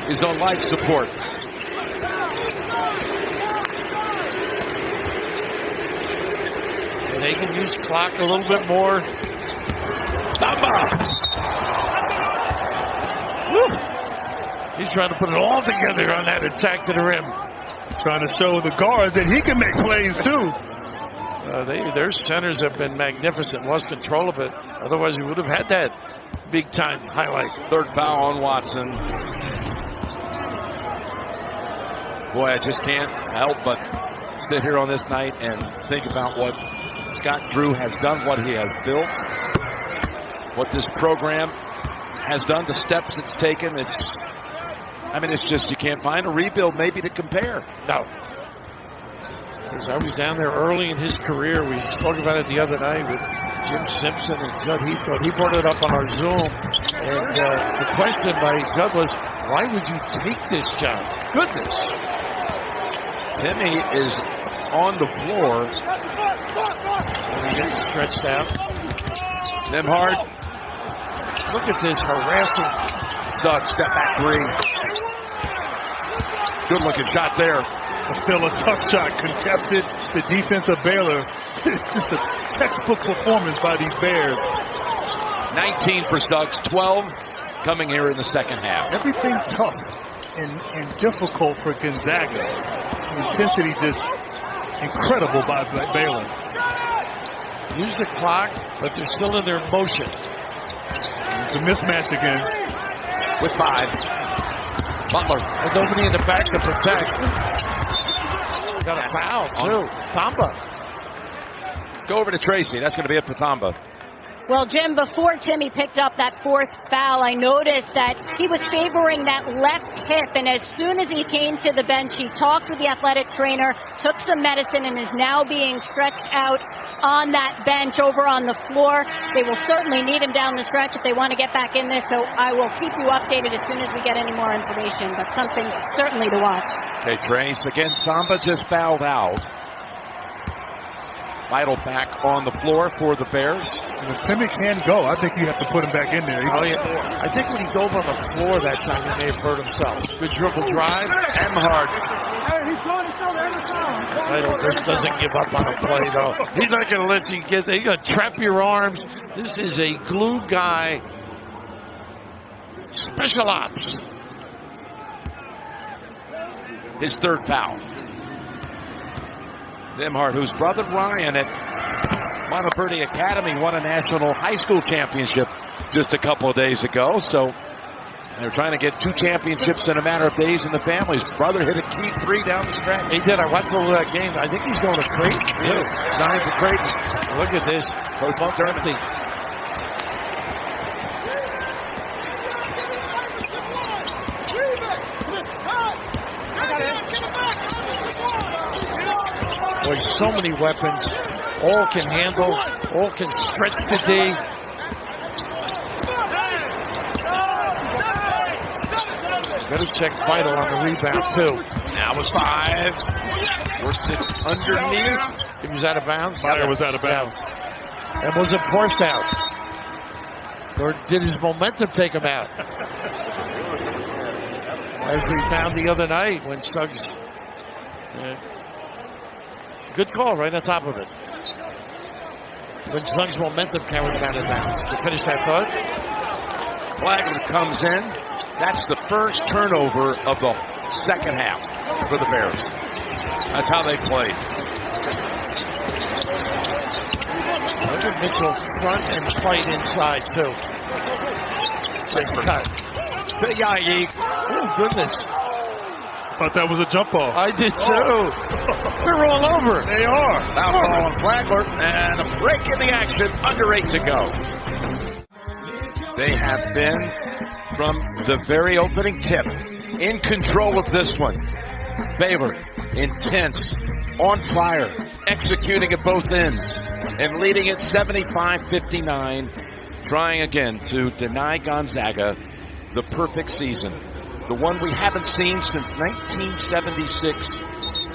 is on life support. And they can use clock a little bit more. He's trying to put it all together on that attack to the rim. Trying to show the guards that he can make plays too. Their centers have been magnificent, lost control of it. Otherwise, he would have had that big-time highlight. Third foul on Watson. Boy, I just can't help but sit here on this night and think about what Scott Drew has done, what he has built, what this program has done, the steps it's taken. It's just, you can't find a rebuild maybe to compare. No. Because I was down there early in his career. We spoke about it the other night with Jim Simpson and Judd Heathcote. He brought it up on our Zoom. And the question by Judd was, why would you take this job? Goodness. Timmy is on the floor. And he's getting stretched out. Nembhard. Look at this harassing. Suggs, step back 3. Good looking shot there. Still a tough shot, contested. The defense of Baylor. It's just a textbook performance by these Bears. 19 for Suggs, 12 coming here in the second half. Everything tough and difficult for Gonzaga. The intensity just incredible by Baylor. Use the clock, but they're still in their motion. The mismatch again. With 5. Butler. And nobody in the back to protect. Got a foul, too. Thamba. Go over to Tracy. That's going to be it for Thamba. Well, Jim, before Timmy picked up that 4th foul, I noticed that he was favoring that left hip, and as soon as he came to the bench, he talked with the athletic trainer, took some medicine, and is now being stretched out on that bench over on the floor. They will certainly need him down the stretch if they want to get back in this, so I will keep you updated as soon as we get any more information, but something certainly to watch. Okay, Trace. Again, Thamba just fouled out. Vital back on the floor for the Bears. And if Timmy can go, I think you have to put him back in there. Oh, yeah. I think when he dove on the floor that time, he may have hurt himself. Good dribble drive. Emhart. Vital just doesn't give up on a play, though. He's not going to let you get there. He's going to trap your arms. This is a glue guy. Special ops. His 3rd foul. Emhart, whose brother Ryan at Monteverde Academy won a national high school championship just a couple of days ago. So they're trying to get 2 championships in a matter of days in the family. His brother hit a key 3 down the stretch. He did. I watched all of that game. I think he's going to Creighton. Yes. Signed for Creighton. Look at this. Post Dermody. Boy, so many weapons. All can handle. All can stretch the D. Better check Vital on the rebound, too. Now with 5. Works it underneath. He was out of bounds. Fire was out of bounds. And wasn't forced out. Or did his momentum take him out? As we found the other night when Suggs... good call right on top of it. When Suggs' momentum carried him out of bounds. To finish that thought. Flagler comes in. That's the first turnover of the second half for the Bears. That's how they played. Look at Mitchell front and fight inside, too. Nice cut. To Yayi. Oh, goodness. Thought that was a jump ball. I did, too. They're all over. They are. Foul call on Flagler, and a break in the action. Under 8 to go. They have been, from the very opening tip, in control of this one. Baylor, intense, on fire, executing at both ends, and leading it 75-59, trying again to deny Gonzaga the perfect season, the one we haven't seen since 1976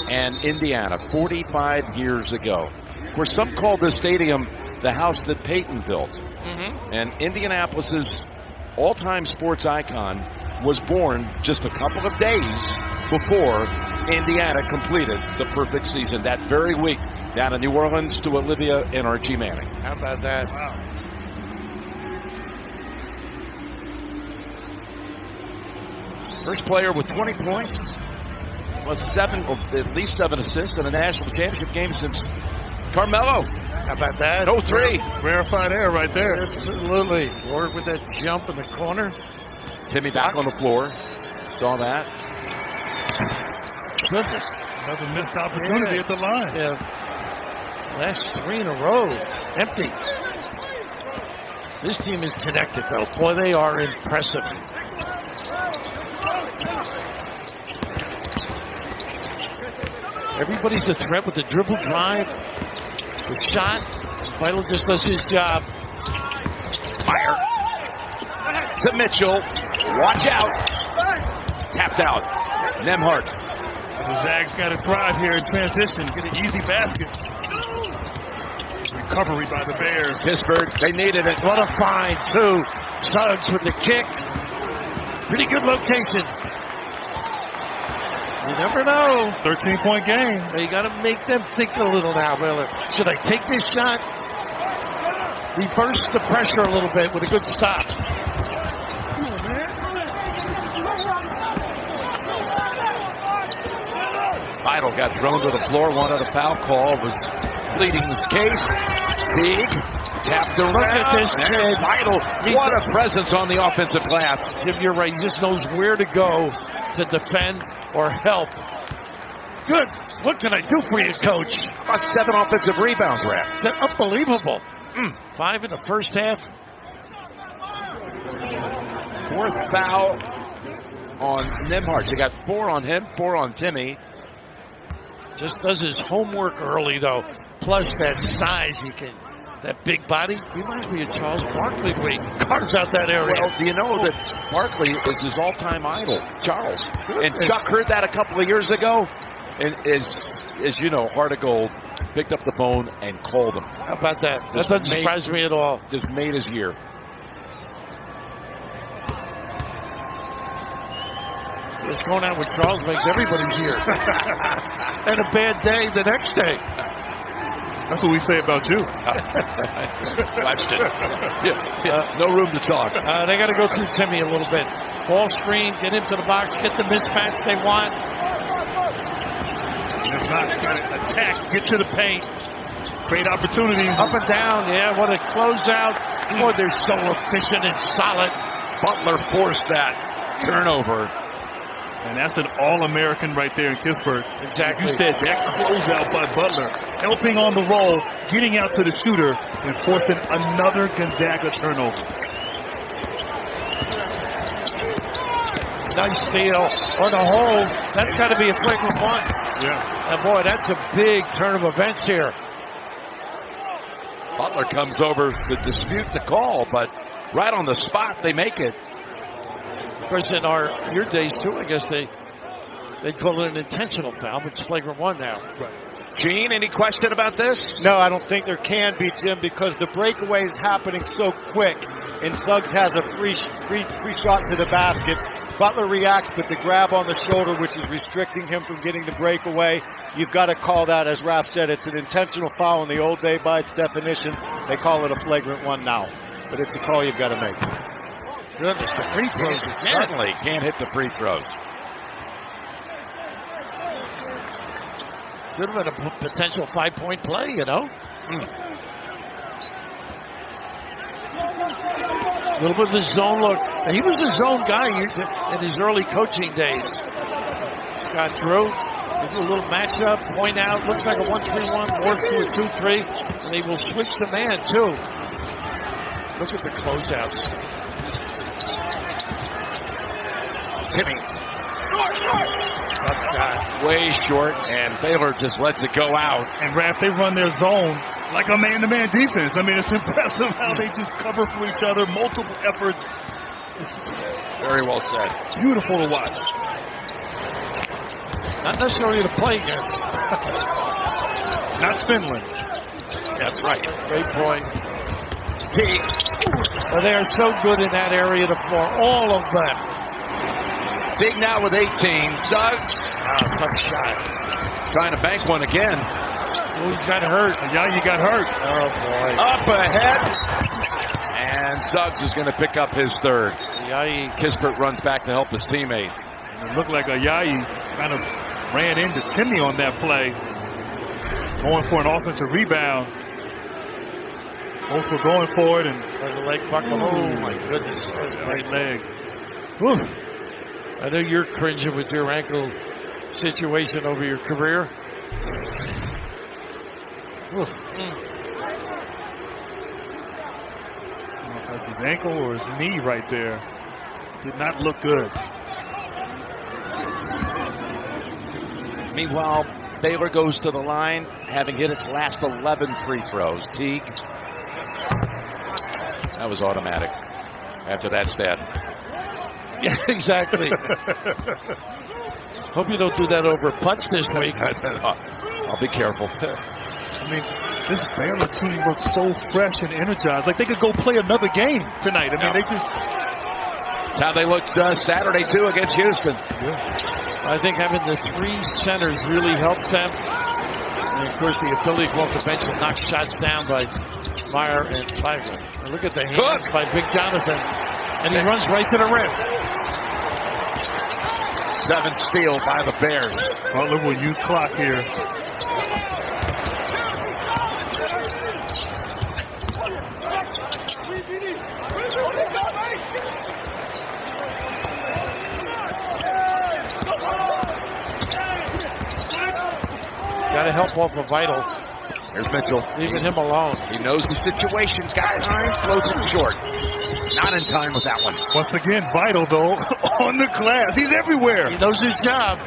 and Indiana, 45 years ago. Of course, some call this stadium the house that Peyton built. And Indianapolis's all-time sports icon was born just a couple of days before Indiana completed the perfect season that very week down in New Orleans to Olivia and Archie Manning. How about that? Wow. First player with 20 points, plus at least 7 assists in a national championship game since Carmelo. How about that? 03. Rarefied air right there. Absolutely. Or with that jump in the corner. Timmy back on the floor. Saw that. Goodness. Another missed opportunity at the line. Yeah. Last 3 in a row. Empty. This team is connected, though. Boy, they are impressive. Everybody's a threat with the dribble drive. The shot. Vital just does his job. Fire. To Mitchell. Watch out. Tapped out. Nembhard. The Zags got to thrive here in transition. Get an easy basket. Recovery by the Bears. Pittsburgh, they needed it. What a find, too. Suggs with the kick. Pretty good location. You never know. 13-point game. You got to make them think a little now, Baylor. Should I take this shot? Reverse the pressure a little bit with a good stop. Vidal got thrown to the floor. One of the foul call was pleading his case. Teague tapped around. Look at this kid. Vidal, what a presence on the offensive glass. Jim, you're right. He just knows where to go to defend or help. Good. What can I do for you, Coach? About 7 offensive rebounds, Raph. That's unbelievable. 5 in the first half. 4th foul on Nembhard. You got 4 on him, 4 on Timmy. Just does his homework early, though. Plus that size, that big body. Reminds me of Charles Barkley the way he carves out that area. Well, do you know that Barkley is his all-time idol, Charles? And Chuck heard that a couple of years ago, and as you know, heart of gold, picked up the phone and called him. How about that? That doesn't surprise me at all. Just made his year. What's going on with Charles makes everybody's year. And a bad day the next day. That's what we say about you. Watched it. Yeah, no room to talk. They got to go through Timmy a little bit. Ball screen, get into the box, get the mismatch they want. If not, got to attack, get to the paint, create opportunities. Up and down, yeah, what a closeout. Boy, they're so efficient and solid. Butler forced that turnover. And that's an All-American right there in Pittsburgh. Exactly. You said that closeout by Butler, helping on the roll, getting out to the shooter, and forcing another Gonzaga turnover. Nice steal on the hole. That's got to be a flagrant one. Yeah. And boy, that's a big turn of events here. Butler comes over to dispute the call, but right on the spot they make it. Of course, in your days too, I guess they call it an intentional foul, but it's flagrant one now. Right. Gene, any question about this? No, I don't think there can be, Jim, because the breakaway is happening so quick, and Suggs has a free shot to the basket. Butler reacts, but the grab on the shoulder, which is restricting him from getting the breakaway, you've got to call that, as Raph said, it's an intentional foul in the old day by its definition. They call it a flagrant one now, but it's a call you've got to make. Goodness, the free throws. Certainly can't hit the free throws. Could have been a potential 5-point play, you know. A little bit of the zone look. He was a zone guy in his early coaching days. Scott Drew, do a little matchup, point out, looks like a 1-3-1, morph to a 2-3, and they will switch to man, too. Look at the closeouts. Timmy. Tough shot. Way short, and Baylor just lets it go out. And Raph, they run their zone like a man-to-man defense. I mean, it's impressive how they just cover for each other, multiple efforts. It's very well said. Beautiful to watch. Not necessarily to play against. Not Finland. That's right. Great point. Well, they are so good in that area of the floor, all of them. Teague now with 18. Suggs. Tough shot. Trying to bank one again. Oh, he got hurt. Yeah, you got hurt. Oh, boy. Up ahead. And Suggs is going to pick up his third. Kispert runs back to help his teammate. And it looked like Ayayi kind of ran into Timmy on that play. Going for an offensive rebound. Both were going for it. And the leg buckle. Oh, my goodness. That's right leg. Whew. I know you're cringing with your ankle situation over your career. I don't know if that's his ankle or his knee right there. Did not look good. Meanwhile, Baylor goes to the line, having hit its last 11 free throws. Teague. That was automatic after that stat. Yeah, exactly. Hope you don't do that over a punch this week. I'll be careful. I mean, this Baylor team looks so fresh and energized. Like they could go play another game tonight. I mean, they just... That's how they looked Saturday, too, against Houston. Yeah. I think having the three centers really helps them. And of course, the ability to go off the bench and knock shots down by Meyer and Flagler. And look at the hands by Big Jonathan. And he runs right to the rim. 7 steal by the Bears. Butler will use clock here. Got to help off of Vital. Here's Mitchell. Leaving him alone. He knows the situation. Got time, throws it short. Not in time with that one. Once again, Vital, though, on the glass. He's everywhere. He knows his job.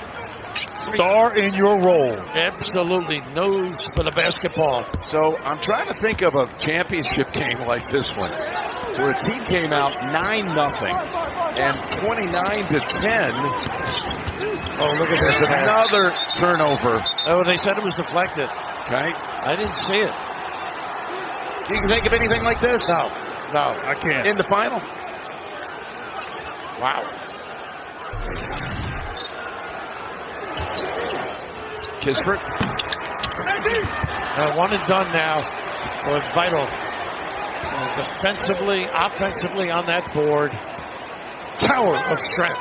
Star in your role. Absolutely knows for the basketball. So I'm trying to think of a championship game like this one, where a team came out 9-0 and 29-10. Oh, look at There's this. another turnover. Oh, they said it was deflected. Okay. I didn't see it. You can think of anything like this? No, I can't. In the final? Wow. Kispert. One and done now for Vital. Defensively, offensively on that board. Tower of strength.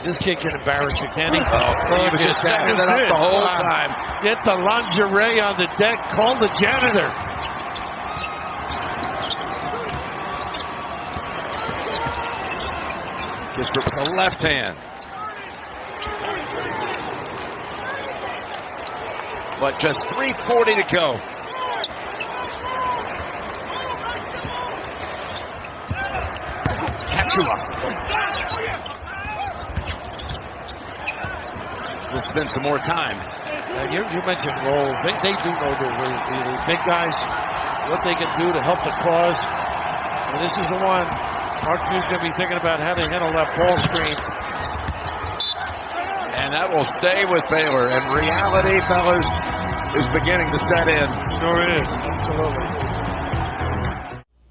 This kid can embarrass you, can he? He was just setting it up the whole time. Get the lingerie on the deck. Call the janitor. Kispert with the left hand. But just 3:40 to go. Kachula. We'll spend some more time. You mentioned roles. They do know the big guys, what they can do to help the cause. And this is the one. Mark Hughes going to be thinking about how to handle that ball screen. And that will stay with Baylor. And reality, fellas, is beginning to set in. Sure is. Absolutely.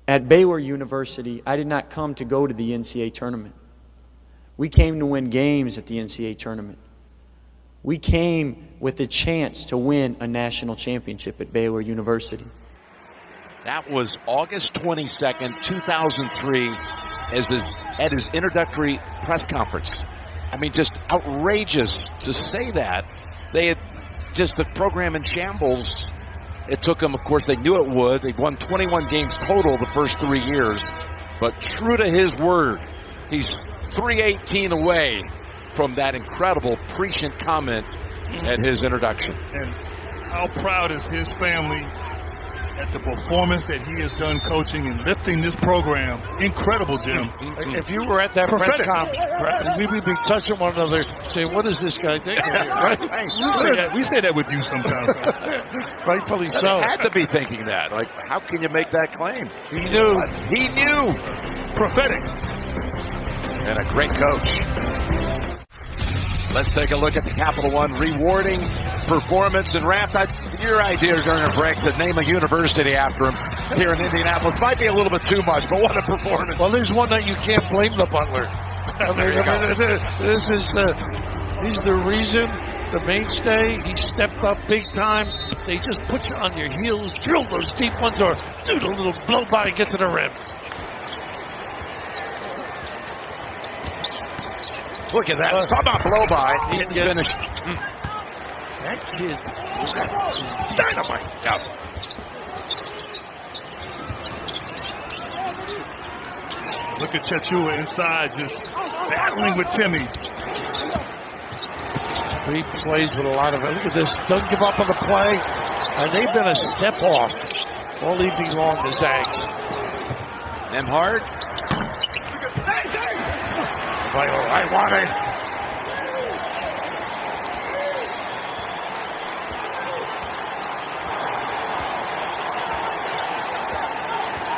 At Baylor University, I did not come to go to the NCAA Tournament. We came to win games at the NCAA Tournament. We came with a chance to win a national championship at Baylor University. That was August 22nd, 2003, at his introductory press conference. I mean, just outrageous to say that. They had just the program in shambles. It took them, of course, they knew it would. They've won 21 games total the first 3 years. But true to his word, he's 318 away from that incredible prescient comment at his introduction. And how proud is his family at the performance that he has done coaching and lifting this program. Incredible, Jim. If you were at that press conference, we would be touching one another, saying, what is this guy thinking here? Right? We say that with you sometimes. Rightfully so. He had to be thinking that. Like, how can you make that claim? He knew. He knew. Prophetic. And a great coach. Let's take a look at the Capital One rewarding performance and Raft. Your idea during a break to name a university after him here in Indianapolis might be a little bit too much, but what a performance. Well, there's one that you can't blame the Butler. This is he's the reason, the mainstay. He stepped up big time. They just put you on your heels, drill those deep ones, or do the little blow by and get to the rim. Look at that. Talk about blow by. He didn't finish. That kid's Dynamite. Yeah. Look at Chachua inside, just battling with Timmy. He plays with a lot of it. Look at this. Doesn't give up on the play. And they've been a step off all evening long, the Zags. Nemhard. I want it.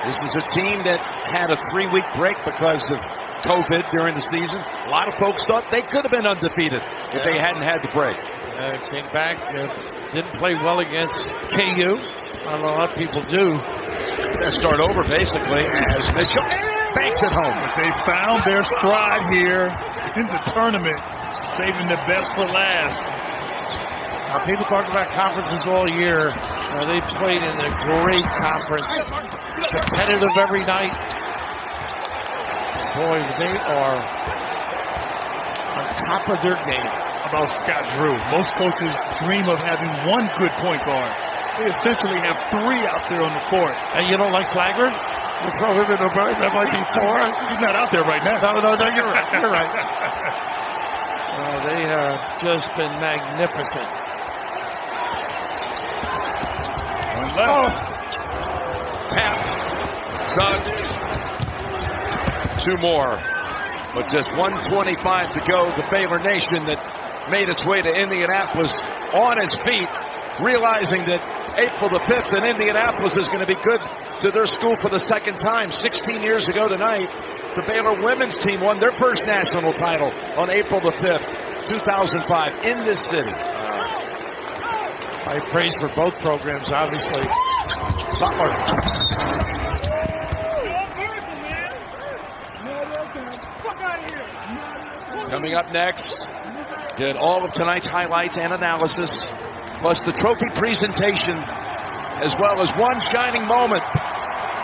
This is a team that had a 3-week break because of COVID during the season. A lot of folks thought they could have been undefeated if they hadn't had the break. Came back, didn't play well against KU. A lot of people do. Gonna start over basically as Mitchell banks it home. They found their stride here in the tournament, saving the best for last. Now, people talk about conferences all year. They played in a great conference, competitive every night. Boy, they are on top of their game. About Scott Drew. Most coaches dream of having one good point guard. They essentially have three out there on the court. And you don't like Flagler? You throw him in the break, that might be four. He's not out there right now. No, you're right. You're right. They have just been magnificent. One left. Tap. Suggs. Two more. But just 1:25 to go. The Baylor Nation that made its way to Indianapolis on its feet, realizing that April the 5th in Indianapolis is going to be good to their school for the second time. 16 years ago tonight, the Baylor women's team won their first national title on April the 5th, 2005 in this city. I praise for both programs, obviously. Butler. Coming up next, get all of tonight's highlights and analysis, plus the trophy presentation, as well as one shining moment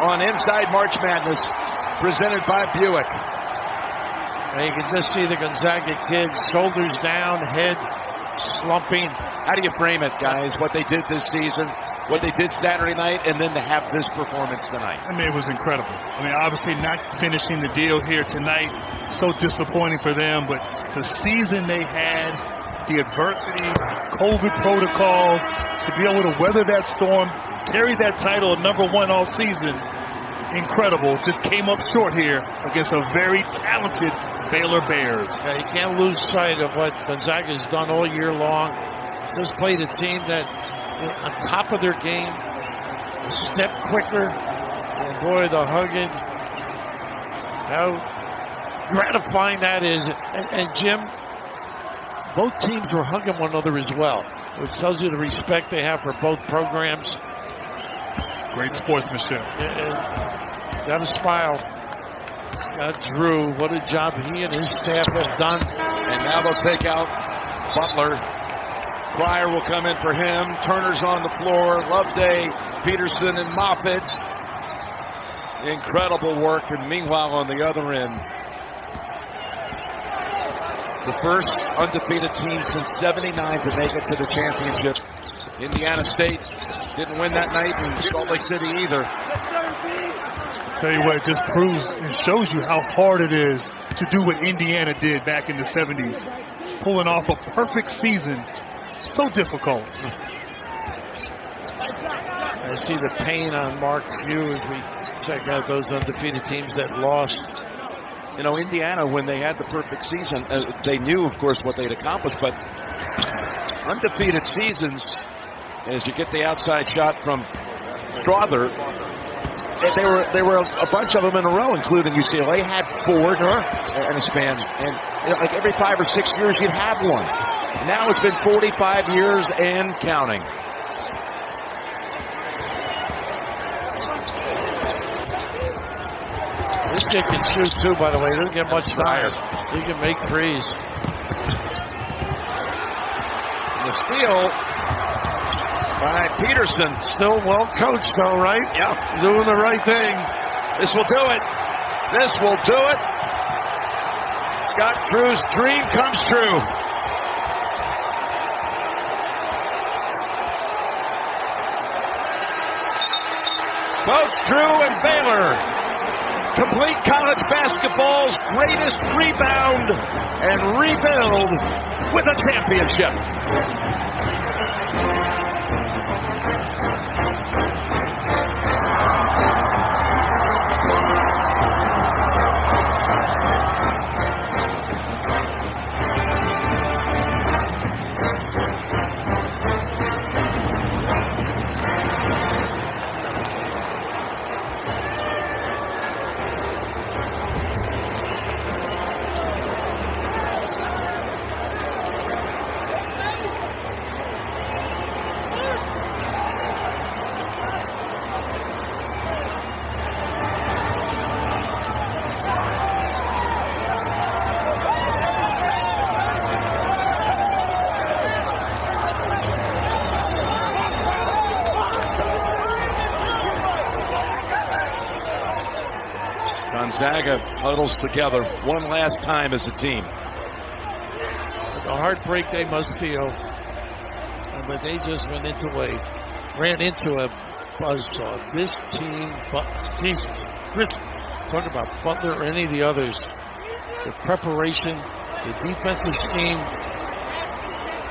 on Inside March Madness, presented by Buick. And you can just see the Gonzaga kids, shoulders down, head slumping. How do you frame it, guys? What they did this season, what they did Saturday night, and then to have this performance tonight. I mean, it was incredible. I mean, obviously not finishing the deal here tonight, so disappointing for them, but the season they had, the adversity, COVID protocols, to be able to weather that storm, carry that title of #1 all season, incredible. Just came up short here against a very talented Baylor Bears. Yeah, you can't lose sight of what Gonzaga has done all year long. Just played a team that on top of their game, a step quicker, and boy, the hugging, how gratifying that is. And Jim, both teams were hugging one another as well, which tells you the respect they have for both programs. Great sportsmanship. Got a smile. Scott Drew, what a job he and his staff have done. And now they'll take out Butler. Pryor will come in for him. Turner's on the floor. Loveday, Peterson, and Moffitt. Incredible work. And meanwhile, on the other end, the first undefeated team since '79 to make it to the championship. Indiana State didn't win that night, and Salt Lake City either. I'll tell you what, it just proves and shows you how hard it is to do what Indiana did back in the 70s. Pulling off a perfect season. So difficult. I see the pain on Mark Few as we check out those undefeated teams that lost. You know, Indiana, when they had the perfect season, they knew, of course, what they'd accomplished, but undefeated seasons, as you get the outside shot from Strother, they were a bunch of them in a row, including UCLA had 4 in a span. And you know, like every 5 or 6 years, you'd have one. Now it's been 45 years and counting. This kid can shoot too, by the way. He doesn't get much tired. He can make threes. And the steal by Peterson. Still well coached though, right? Yeah. Doing the right thing. This will do it. This will do it. Scott Drew's dream comes true. Coach Drew and Baylor complete college basketball's greatest rebound and rebuild with a championship. Gonzaga huddles together one last time as a team. The heartbreak they must feel, but they just ran into a buzzsaw. This team, Jesus, Chris, talk about Butler or any of the others. The preparation, the defensive scheme,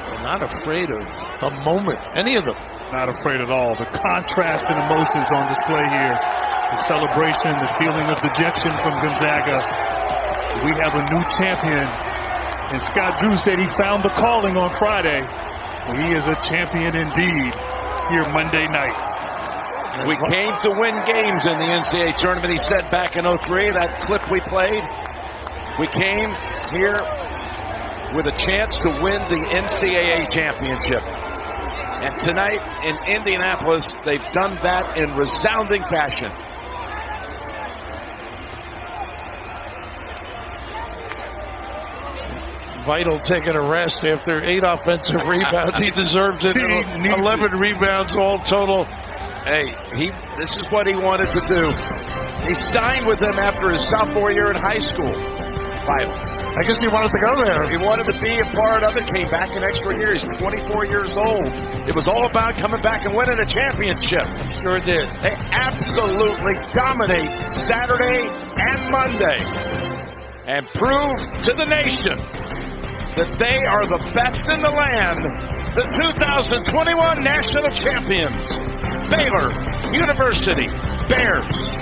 they're not afraid of the moment, any of them. Not afraid at all. The contrast in emotions on display here. The celebration, the feeling of dejection from Gonzaga. We have a new champion. And Scott Drew said he found the calling on Friday. Well, he is a champion indeed here Monday night. We came to win games in the NCAA tournament, he said back in 03, that clip we played. We came here with a chance to win the NCAA championship. And tonight in Indianapolis, they've done that in resounding fashion. Vital taking a rest after 8 offensive rebounds. He deserves it. 11 rebounds all total. Hey, this is what he wanted to do. He signed with them after his sophomore year in high school. Vital. I guess he wanted to go there. He wanted to be a part of it, came back an extra year. He's 24 years old. It was all about coming back and winning a championship. Sure did. They absolutely dominate Saturday and Monday and prove to the nation that they are the best in the land, the 2021 national champions, Baylor University Bears.